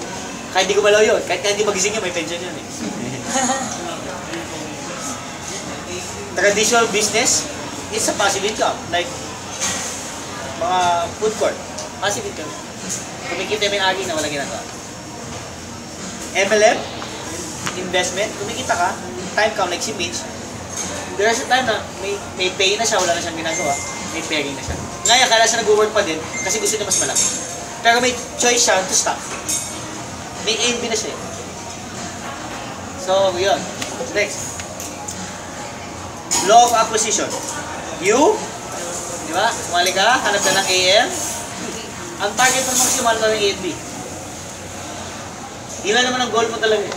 kahit di ko malaw yun. Kahit hindi magising yun, may pension yun eh. Traditional business is a passive income. Like, mga food court. Passive income. Kumikita may agi na walang ginagawa. MLM, investment. Kumikita ka, time count like si Mitch. There's a time na may pay na siya, wala na siyang ginagawa, may pairing na siya. Ngayon, kaya siya nag-work pa din kasi gusto niya mas malaki. Pero may choice siya to stop. May A and B na siya. So, yun. Next. Law of acquisition. You, di ba? Sumali ka, hanap ka ng AM. Ang target mo naman sumali ka ng A and B. Ilan naman ang goal mo talaga.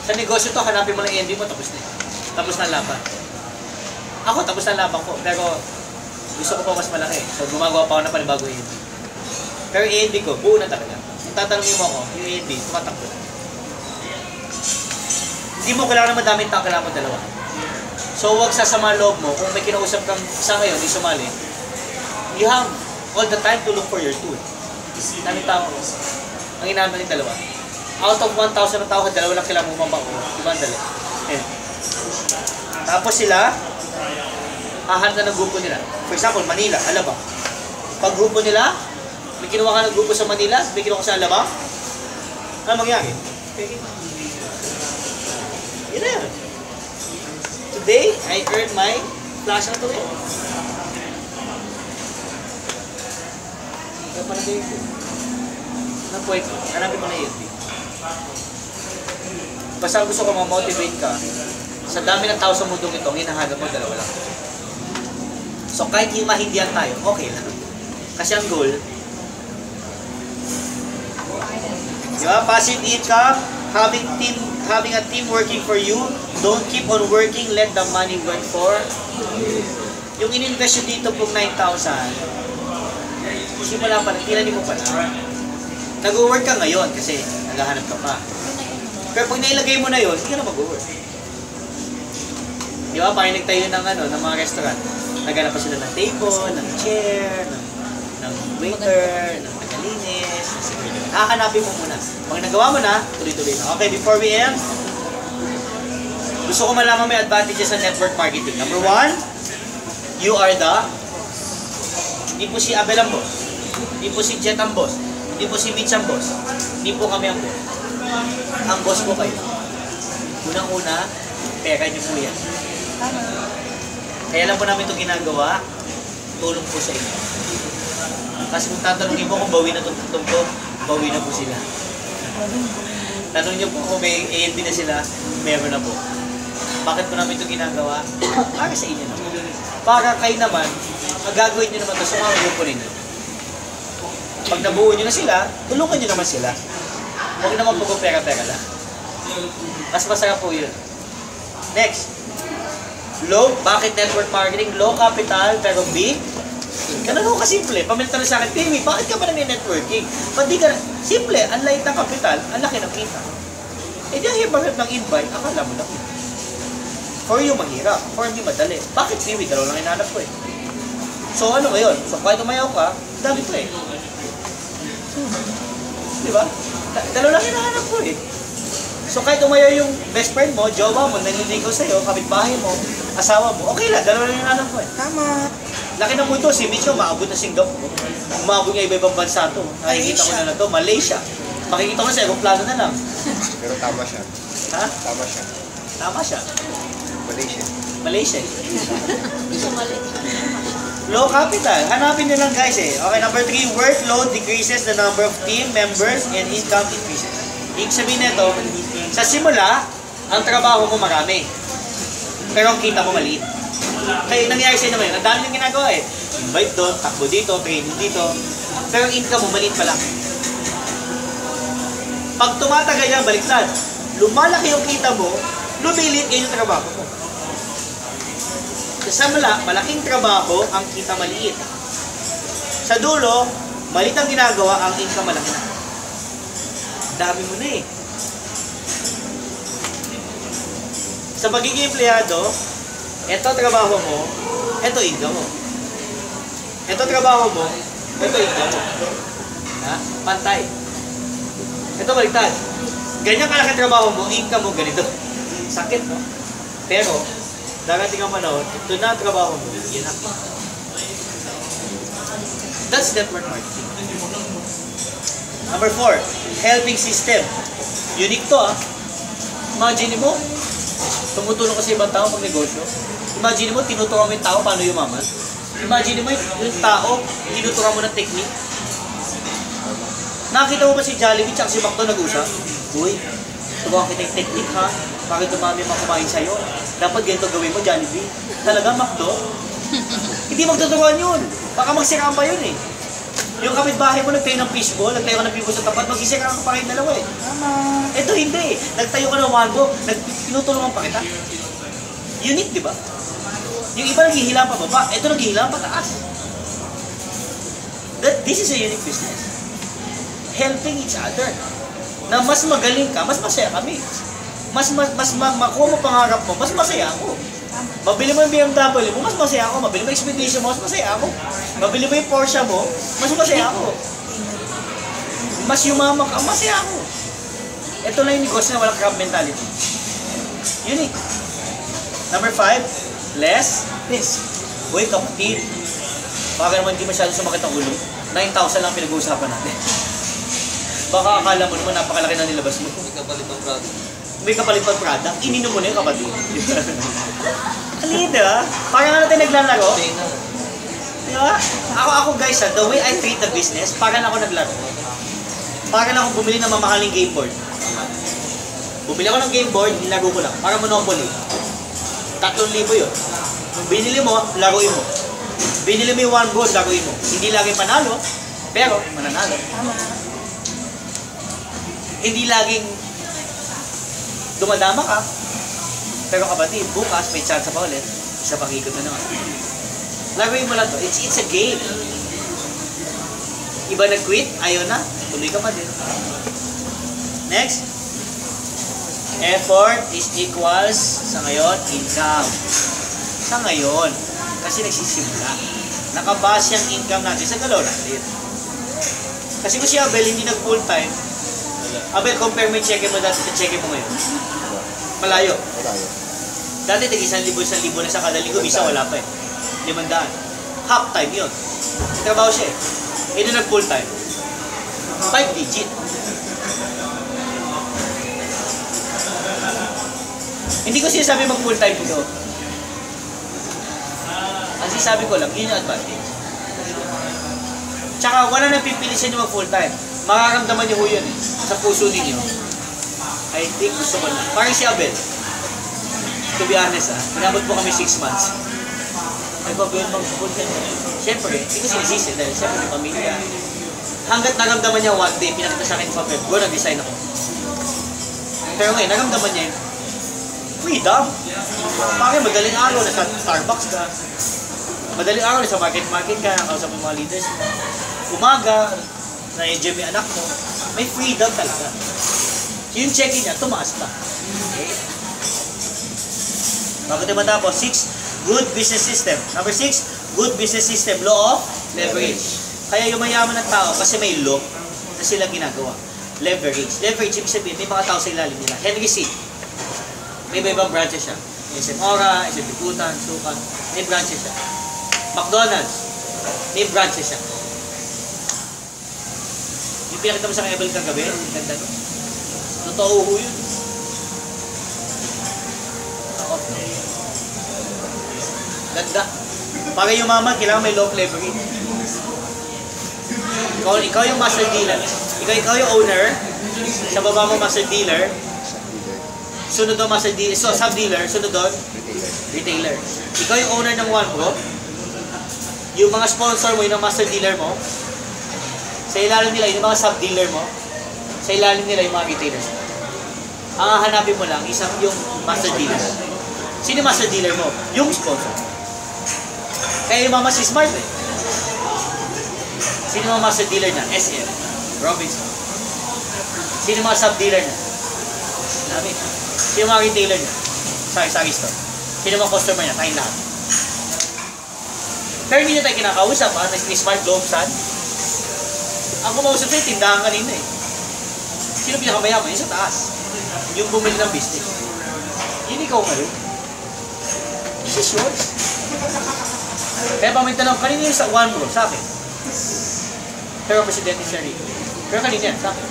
Sa negosyo to, hanapin mo ng A and B mo, tapos na. Tapos na laban. Ako, tapos na laban ko. Pero, gusto ko pa mas malaki. So, gumagawa pa ako na panibago A and B. Pero A and B ko, buo na talaga. Kung tatanungin mo ako, yung A and B, tumatakbo na. Hindi mo kailangan naman daming tao, kailangan mo dalawa. So, huwag sasama loob mo. Kung may kinausap kang isa ngayon, di sumali, you have all the time to look for your tool. Daming tao. Ang inaanap natin dalawa. Out of 1,000 na tao, dalawa lang kailangan mo mabako. Diba ang dali? Tapos sila, hahanap na ng grupo nila. For example, Manila, Alabang. Pag grupo nila, may kinuha ka ng grupo sa Manila, may kinuha ka sa Alabang, ano mangyari? Yun na yun. Today, I earned my flash na tuloy. Kaya pa na din ko. Anong point mo? Hanapin mo na yun. Basta gusto ko ma-motivate ka, sa dami ng tao sa mundong ito, ang hinahanap mo, dalawa lang. So kahit himahindihan tayo, okay lang. Kasi ang goal, di ba? Passive income, having a team working for you, don't keep on working, let the money work for yung ininvest nyo dito pong 9,000, simula pa lang, tinanin mo pa lang. Nag-work ka ngayon kasi naghahanap ka pa. Pero pag nailagay mo na yun, hindi ka na mag-work. Di ba? Parang nagtayo ng mga restaurant. Naghanap pa sila ng table, ng chair, ng waiter, ng tagalinis, ng security. Hahanapin mo muna. Pag nagawa mo na, tuloy-tuloy na. Okay, before we end, gusto ko malaman may advantages sa network marketing. Number 1, you are the, hindi po si Abel ang boss, hindi po si Jet ang boss, hindi po si Mitch ang boss, hindi po kami ang boss. Ang boss po kayo. Unang-una, pera niyo po yan. Kaya lang po namin ito ginagawa, tulong po sa inyo. Kasi kung tatanungin mo kung bawi na itong tutong ko, bawi na po sila. Tanong niyo po kung may ALB na sila, meron na po. Bakit po namin ito ginagawa? Para sa inyo naman. Para kayo naman, magagawin niyo naman ito sa mga grupo ninyo. Pag nabuo niyo na sila, tulungan niyo naman sila. Huwag naman po kung pera-pera lang. Mas masarap po yun. Next. Low, bakit network marketing? Low capital, pero big. Ganun ho kasimple. Pamilta na sa akin, Timmy, bakit ka ba nag-networking? Ba't di ka, simple, ang light ng kapital, ang laki ng kita. Eh di ang hirap ng invite, akala mo lang. For you, mahirap. For me, madali. Bakit Timmy? Dalaw lang hinahanap ko eh. So ano ngayon? So kahit umayaw ka, dami ko eh. Di ba? Dalaw lang hinahanap ko eh. So kahit umayaw yung best friend mo, jowa mo, naniligaw sa'yo, kapitbahay mo, asawa mo, okay lang, dalawa lang hinahanap ko eh. Tama. Laki ng mundo, si Mitch maabot na Singapore. Umabot nga iba-ibang bansa to. Nakikita ko na to, Malaysia. Makikita ko sa aeroplano na lang. Pero tama siya. Ha? Tama siya. Tama siya. Malaysia. Malaysia. Low capital. Hanapin nyo lang guys eh. Okay, number 3, workload decreases the number of team members and income increases. Ibig sabihin nito, sa simula, ang trabaho mo marami. Pero ang kita mo maliit. Kaya nangyari sa'yo naman yun, ang dami nang ginagawa eh. Invite doon, takbo dito, training dito. Pero ang income mo maliit pa lang. Pag tumatagal yan, baliktad. Lumalaki yung kita mo, lumiliit ngayon yung trabaho mo. Sa malaking trabaho, ang kita maliit. Sa dulo, maliit ang ginagawa, ang income malaki na. Dami mo na eh. Sa pagiging empleyado, ito trabaho mo, ito income mo. Ito trabaho mo, ito income mo. Ha? Pantay. Ito baliktad. Ganyan kalaki trabaho mo, income mo ganito. Sakit, no? Pero, darating ang panahon, ito na ang trabaho mo, yan ang income. That's network marketing. Number 4, helping system. Unique to ah. Imagine mo, tumutulong ka sa ibang tao pag negosyo. Imagine mo, tinuturuan mo yung tao paano yumaman. Imagine mo yung tao, tinuturuan mo ng technique. Nakita mo ba si Jollibee at si Macdo nag-usap? Uy, turuan kita yung technique ha. Bakit dumami mga kumain sa'yo? Dapat ganito gawin mo, Jollibee. Talaga, Macdo? Hindi magtuturuan yun. Baka magsiraan pa yun eh. Yung kapitbahay mo nagtayo ng fishbowl, nagtayo ka ng fishbowl sa tapat, magsisiraan ka pa kayong dalawa eh. Tama. Ito hindi. Nagtayo ka ng wando, tinutulungan pa kita. Unique, di ba? Yung iba naghihilang pa baba, ito naghihilang pa taas. This is a unique business. Helping each other. Na mas magaling ka, mas masaya kami. Mas makuha mo pangarap mo, mas masaya ako. Mabili mo yung BMW mo, mas masaya ako. Mabili mo yung Expedition mo, mas masaya ako. Mabili mo yung Porsche mo, mas masaya ako. Mas yumamak ka, masaya ako. Ito na yung negosyo na walang crab mentality. Unique. Number 5, less risk. Uy, kapatid. Baka naman hindi masyado sumakit ang ulo. 9,000 lang pinag-uusapan natin. Baka akala mo naman napakalaki na nilabas mo. May kapalit ng product. May kapalit pang product, ininom mo na yung kapatid. Alin, di ba? Parang natin naglalaro. Di ba? Ako guys, the way I treat the business, parang ako naglaro. Parang ako bumili ng mamahaling game board. Bumili ako ng game board, nilaro ko lang. Parang Monopoly. 3,000 yun. Binili mo, laruin mo. Binili mo yung 1 gold, laruin mo. Hindi laging panalo, pero mananalo. Tama. Hindi laging dumadama ka. Pero kapatid, bukas may chance pa ulit. Isa pang ikot na naman. Laruin mo lang to. It's a game. Iba nag-quit, ayaw na. Tuloy ka pa din. Next. Effort is equals sa ngayon, income. Sa ngayon. Kasi nagsisimula. Nakabase yung income natin sa galaw natin. Kasi kung si Abel hindi nag-full time, Abel, compare mo yung check mo dati sa check mo ngayon. Malayo. Dati tag-1,000 na sa kada linggo, bisa wala pa eh. 500. Half time yun. Trabaho siya eh. Ito nag-full time. 5 digit. Hindi ko sinasabi mag-full time dito. Ang sinasabi ko lang, yun yung advantage. Tsaka wala nang pipili sa inyo mag-full time. Makaramdaman niyo ho yun eh. Sa puso ninyo. I think gusto ko na. Parang si Abel. To be honest inabot po kami 6 months. Ay ko yun mag-full time. Siyempre, hindi ko sinisisi dahil siyempre may pamilya. Hanggat naramdaman niya one day, pinakita sa akin yung papel, go, nag-design ako. Pero ngayon, naramdaman niya yung freedom. Bakit madaling araw, nasa Starbucks ka. Madaling araw, nasa market ka, nakausap yung mga leaders mo. Umaga, na-enjoy mo yung anak mo. May freedom talaga. Yung check-in niya, tumaas pa. Okay? Bakit naman tapos? 6, good business system. Number 6, good business system. Law of leverage. Kaya yumayaman ng tao kasi may law na silang ginagawa. Leverage. Leverage, ibig sabihin, may mga tao sa ilalim nila. Henry C. May iba-ibang branches siya. SM Ora, SM Bicutan, Sukan. May branches siya. McDonald's. May branches siya. Yung pinakita mo sa Abel kagabi, ganda no? Totoo ho yun. Ako. Ganda. Para yumaman, kailangan may law of leverage. Ikaw yung master dealer. Ikaw yung owner. Sa baba mo master dealer. Sunod doon master dealer. So, sub-dealer. Sunod doon retailer. Ikaw yung owner ng One Group. Yung mga sponsor mo, yung master dealer mo. Sa ilalim nila, yung mga sub-dealer mo. Sa ilalim nila, yung mga retailers mo. Ang hahanapin mo lang, isang yung master dealer. Sino yung master dealer mo? Yung sponsor. Kaya yung mama si Smart eh. Sino mga master dealer na? SM, Robinson. Sino mga sub-dealer na? Dami. Sino mga retailer na? Sari store. Sino mga customer na? Tayong lahat. Pero hindi na tayo kinakausap ha? Ni Smart Globe Sun. Ang kumausap sa'yo, tindahan kanina eh. Sino pinakamayaman? Yung sa taas. Yung bumili ng business. Yun ikaw ngayon. This is yours. Kaya pamintanong, kanina yung sa One Group, sa akin. Pero presidente siya rin. Pero kanina yan, sa akin.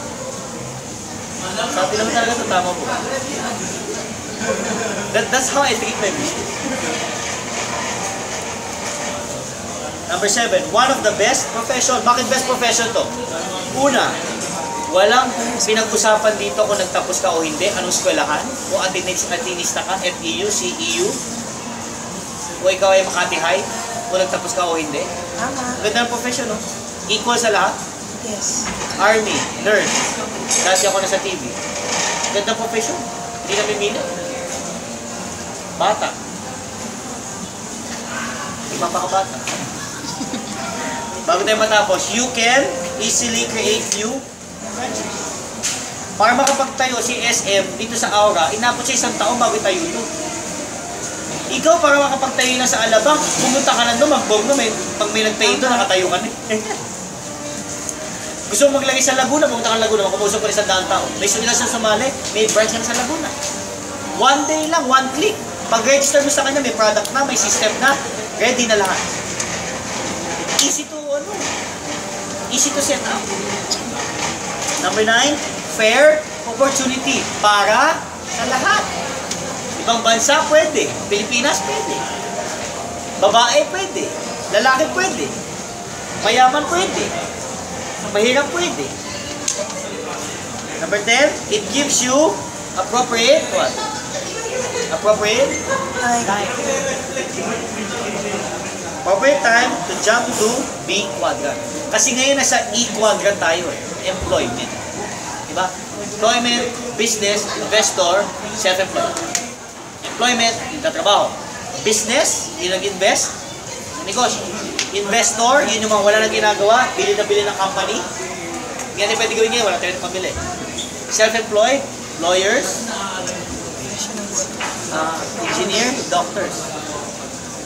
Sabi naman talaga ito, tama po. That's how I treat my business. Number 7, one of the best profession. Bakit best profession to? Una, walang pinag-usapan dito kung nagtapos ka o hindi, anong eskwelahan, o atinista ka, FEU, CEU, o ikaw ay Makati High, o nagtapos ka o hindi. Tama. Ganda ng profession, no? Equal sa lahat. Yes. Army, nurse. Dati ako na sa TV. Ganda ng profession. Hindi na mimili. Bata. Ipapakabata. Bago tayo matapos, you can easily create new franchise. Para makapagtayo si SM dito sa Aura, inabot siya 1 taon bago tayo ito. Ikaw para makapagtayo na sa Alabang, pumunta ka na doon, magbog na, pag may nagtayo doon, nakatayo ka na. Gusto mo maglagay sa Laguna, pumunta ka Laguna, makamusok ka rin sa downtown. May sunila sa Sumali, may branch na sa Laguna. One day lang, one click. Pag-register mo sa kanya, may product na, may system na, ready na lahat. Easy to set up. Number 9, fair opportunity para sa lahat. Ibang bansa pwede, Pilipinas pwede. Babae pwede, lalaki pwede. Mayaman pwede. Mahirap pwede. Number 10, it gives you appropriate what? Appropriate time. Appropriate time to jump to B quadrant. Kasi ngayon nasa E quadrant tayo eh. Employment. Diba? Employment, business, investor, self-employed. Employment, yung tatrabaho. Business, yung nag-invest, negosyo. Investor, yun yung mga wala nang ginagawa, bili na bili ng company. Yan yung pwede gawin ngayon, wala tayo na pamili. Self-employed, lawyers, engineer, doctors.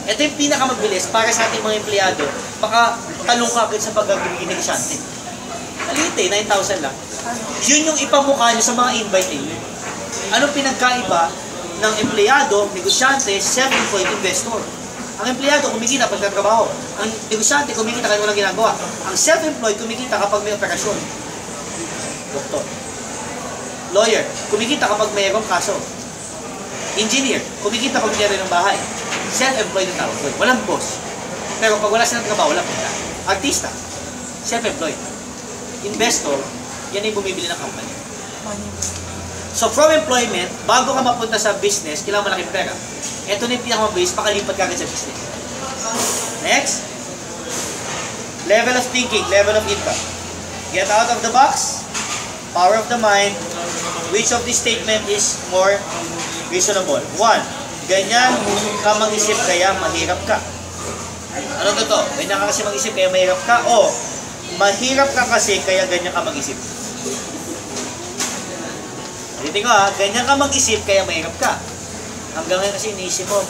Ito yung pinakamabilis para sa ating mga empleyado, makatalong ka agad sa pag-agiging negosyante. Maliit eh, 9,000 lang. Yun yung ipamukha nyo sa mga invite ninyo. Anong pinagkaiba ng empleyado, negosyante, self-employed, investor? Ang empleyado, kumikita pag nagtrabaho. Ang negosyante, kumikita kahit walang ginagawa. Ang self-employed, kumikita kapag may operasyon. Doktor. Lawyer, kumikita kapag mayroong kaso. Engineer, kumikita kapag mayroon ng bahay. Self-employed yung tawag. Walang boss. Pero pag wala silang trabaho, walang kita. Artista, self-employed. Investor, yan yung bumibili ng company. So from employment, bago ka mapunta sa business, kailangan malaking pera. Ito na yung pinakamabilis, pakalipat ka agad sa business. Next. Level of thinking, level of income. Get out of the box. Power of the mind. Which of this statement is more reasonable? 1. Ganyan ka mag-isip kaya mahirap ka. Ano to? Ganyan ka kasi mag-isip kaya mahirap ka? O mahirap ka kasi kaya ganyan ka mag-isip? Ulitin ko ha, ganyan ka mag-isip kaya mahirap ka. Hanggang ngayon kasi iniisip mo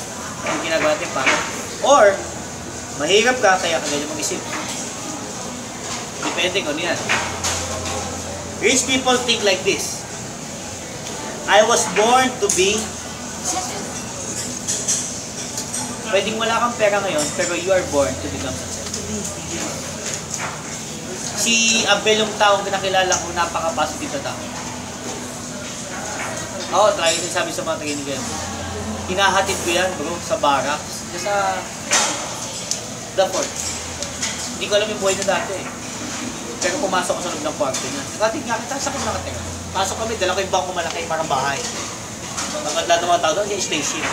yung ginagawa natin para. Or mahirap ka kaya ka ganyan mag-isip. Depende kung ano yan. Rich people think like this. I was born to be. Pwedeng wala kang pera ngayon, pero you are born to become successful. Si Abel yung taong pinakilala ko, napaka-positive na tao. Oo, try din sabi sa mga taginig yan. Hinahatid ko yan, bro, sa barracks. Sa the fort. Hindi ko alam yung buhay na dati eh. Pero pumasok ko sa loob ng kwarto niya. Nakatig nga kita, sakit na katera. Pasok kami, dala ko yung bangko malaki, parang bahay. Lahat ng mga tao doon, yung spaceship.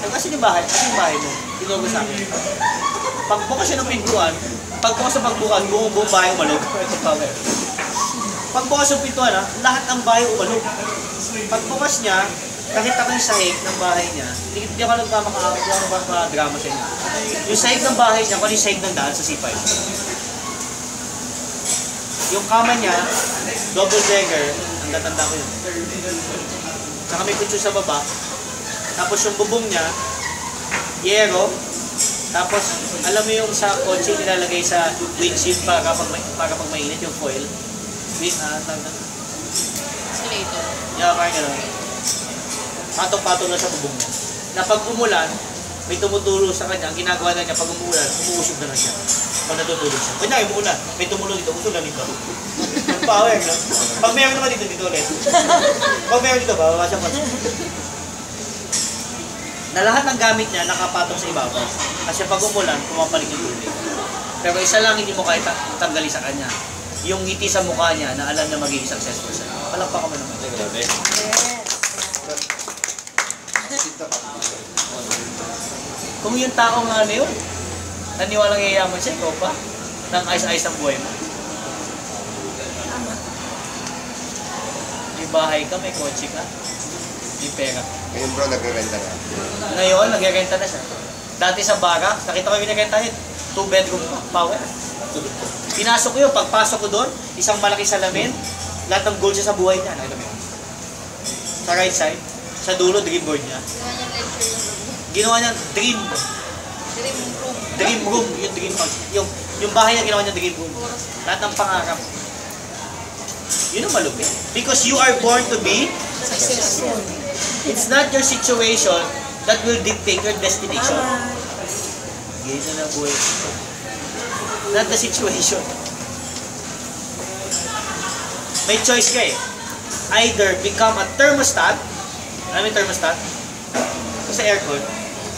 Kasi yung bahay, mo, tinugo sa akin. Pagbukas siya ng pintuan, pagbukas sa pagbukas, buong bahay umalog. Pagbukas ng pintuan, lahat ng bahay umalog. Pagbukas niya, nakita ko yung sahig ng bahay niya. Hindi ako nagpapaka-drama sa inyo. Yung sahig ng bahay niya, kung yung sahig ng daan sa C5. Yung kama niya, double decker, ang tatanda ko yun. Saka may kutso sa baba. Tapos yung bubong niya, yero. Tapos, alam mo yung sa kotse nilalagay sa windshield para pag mainit yung foil. Insulator. Yeah, parang gano'n. Patong-patong na sa bubong niya. Na pag umulan, may tumutulo sa kanya. Ang ginagawa na niya, pag umulan, umuusog na siya. Pag natutulog siya. Kanya, umulan. May tumulog dito, usog na dito. Power, no? Pag meron naman dito ulit. Pag meron dito, bababa siya pa. Na lahat ng gamit niya nakapatong sa ibabaw. Kasi pag umulan, pumapalik yung tubig. Pero isa lang hindi mo kahit tanggali sa kanya. Yung ngiti sa mukha niya na alam na magiging successful siya. Palakpakan mo naman. Grabe. Kung yung tao nga na yun, naniwalang yayaman siya, ikaw pa? Nang ayos-ayos ang buhay mo. May bahay ka, may kotse ka, may pera. Ngayon bro, nagre-renta na. Ngayon, nag-renta na siya. Dati sa barracks, nakita ko yung nag-renta yun. 2 bedroom pa, power. Pinasok ko yun, pagpasok ko doon, isang malaki salamin, lahat ng gold siya sa buhay niya. Nakita mo yun? Sa right side, sa dulo, dream board niya. Ginawa niya dream room, yung dream house. Yung bahay niya, ginawa niya dream room. Lahat ng pangarap. Yun ang malupit. Because you are born to be successful. It's not your situation that will dictate your destination. Ganyan na buhay. Not the situation. May choice ka eh. Either become a thermostat. Alam mo yung thermostat? Sa aircon,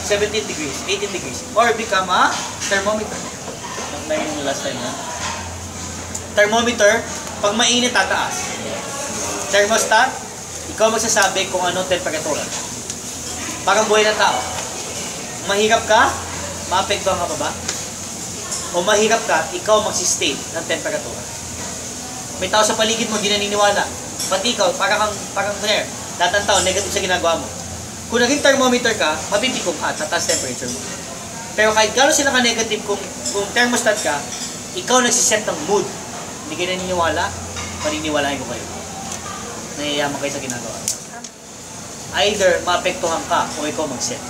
17 degrees, 18 degrees. Or become a thermometer. Nag-9 yung last time na. Thermometer, pag mainit, tataas. Thermostat, ikaw magsasabi kung anong temperatura. Parang buhay ng tao. Mahirap ka, maapektuhan ka ba ba? O mahirap ka, ikaw magsistate ng temperatura. May tao sa paligid mo, di naniniwala. Pati ikaw, parang there. Lahat ng tao, negative sa ginagawa mo. Kung naging thermometer ka, mabibigong ka, tataas temperature mo. Pero kahit gano'n sila ka-negative, kung thermostat ka, ikaw nagsiset ng mood. Hindi kayo naniniwala, paniniwalain ko kayo. Nahiyaman kayo sa ginagawa. Either maapektuhan ka o ikaw mag-set.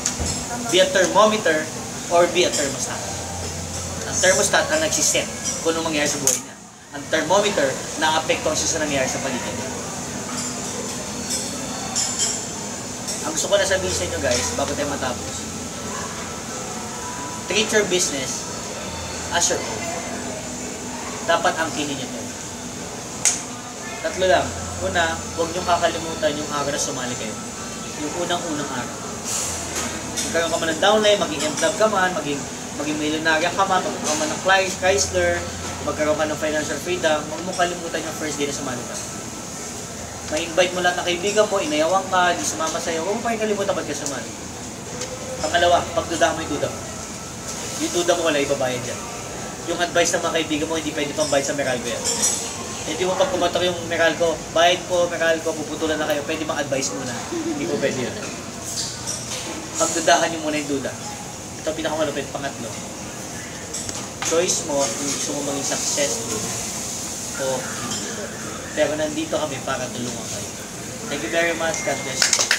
Be a thermometer or be a thermostat. Ang thermostat ang nagsiset kung anong mangyayari sa buhay niya. Ang thermometer, naapektuhan siya sa nangyayari sa paligid niya. Ang gusto ko na sabihin sa inyo guys, bago tayo matapos, treat your business as your own. Dapat angkinin niyo ito. Tatlo lang. Una, huwag niyong kakalimutan yung araw na sumali kayo. Yung unang-unang araw. Magkaroon ka man ng downline, maging M-Club ka man, maging milyonarya ka man, magkaroon ka man ng Chrysler, magkaroon ka ng financial freedom, huwag mong kalimutan yung first day na sumali ka. Ma-invite mo lahat ng kaibigan mo, inayawang ka, di sumama sa'yo, huwag mo pa yung kalimutan ba't ka sumali. Pangalawa, pagduda mo yung duda mo. Yung duda mo wala ibabayad dyan. Yung advice ng mga kaibigan mo, hindi pwede pang bayad sa Meralco yan. Hindi mo pag kumatok yung Meralco, bayad po, Meralco, puputulan na kayo, pwede mag-advise muna. Hindi po pwede yun. Pagdudahan nyo muna yung duda. Ito pinakamalupit, pangatlo. Choice mo kung gusto mo maging successful o pero nandito kami para tulungan kayo. Thank you very much. God bless you.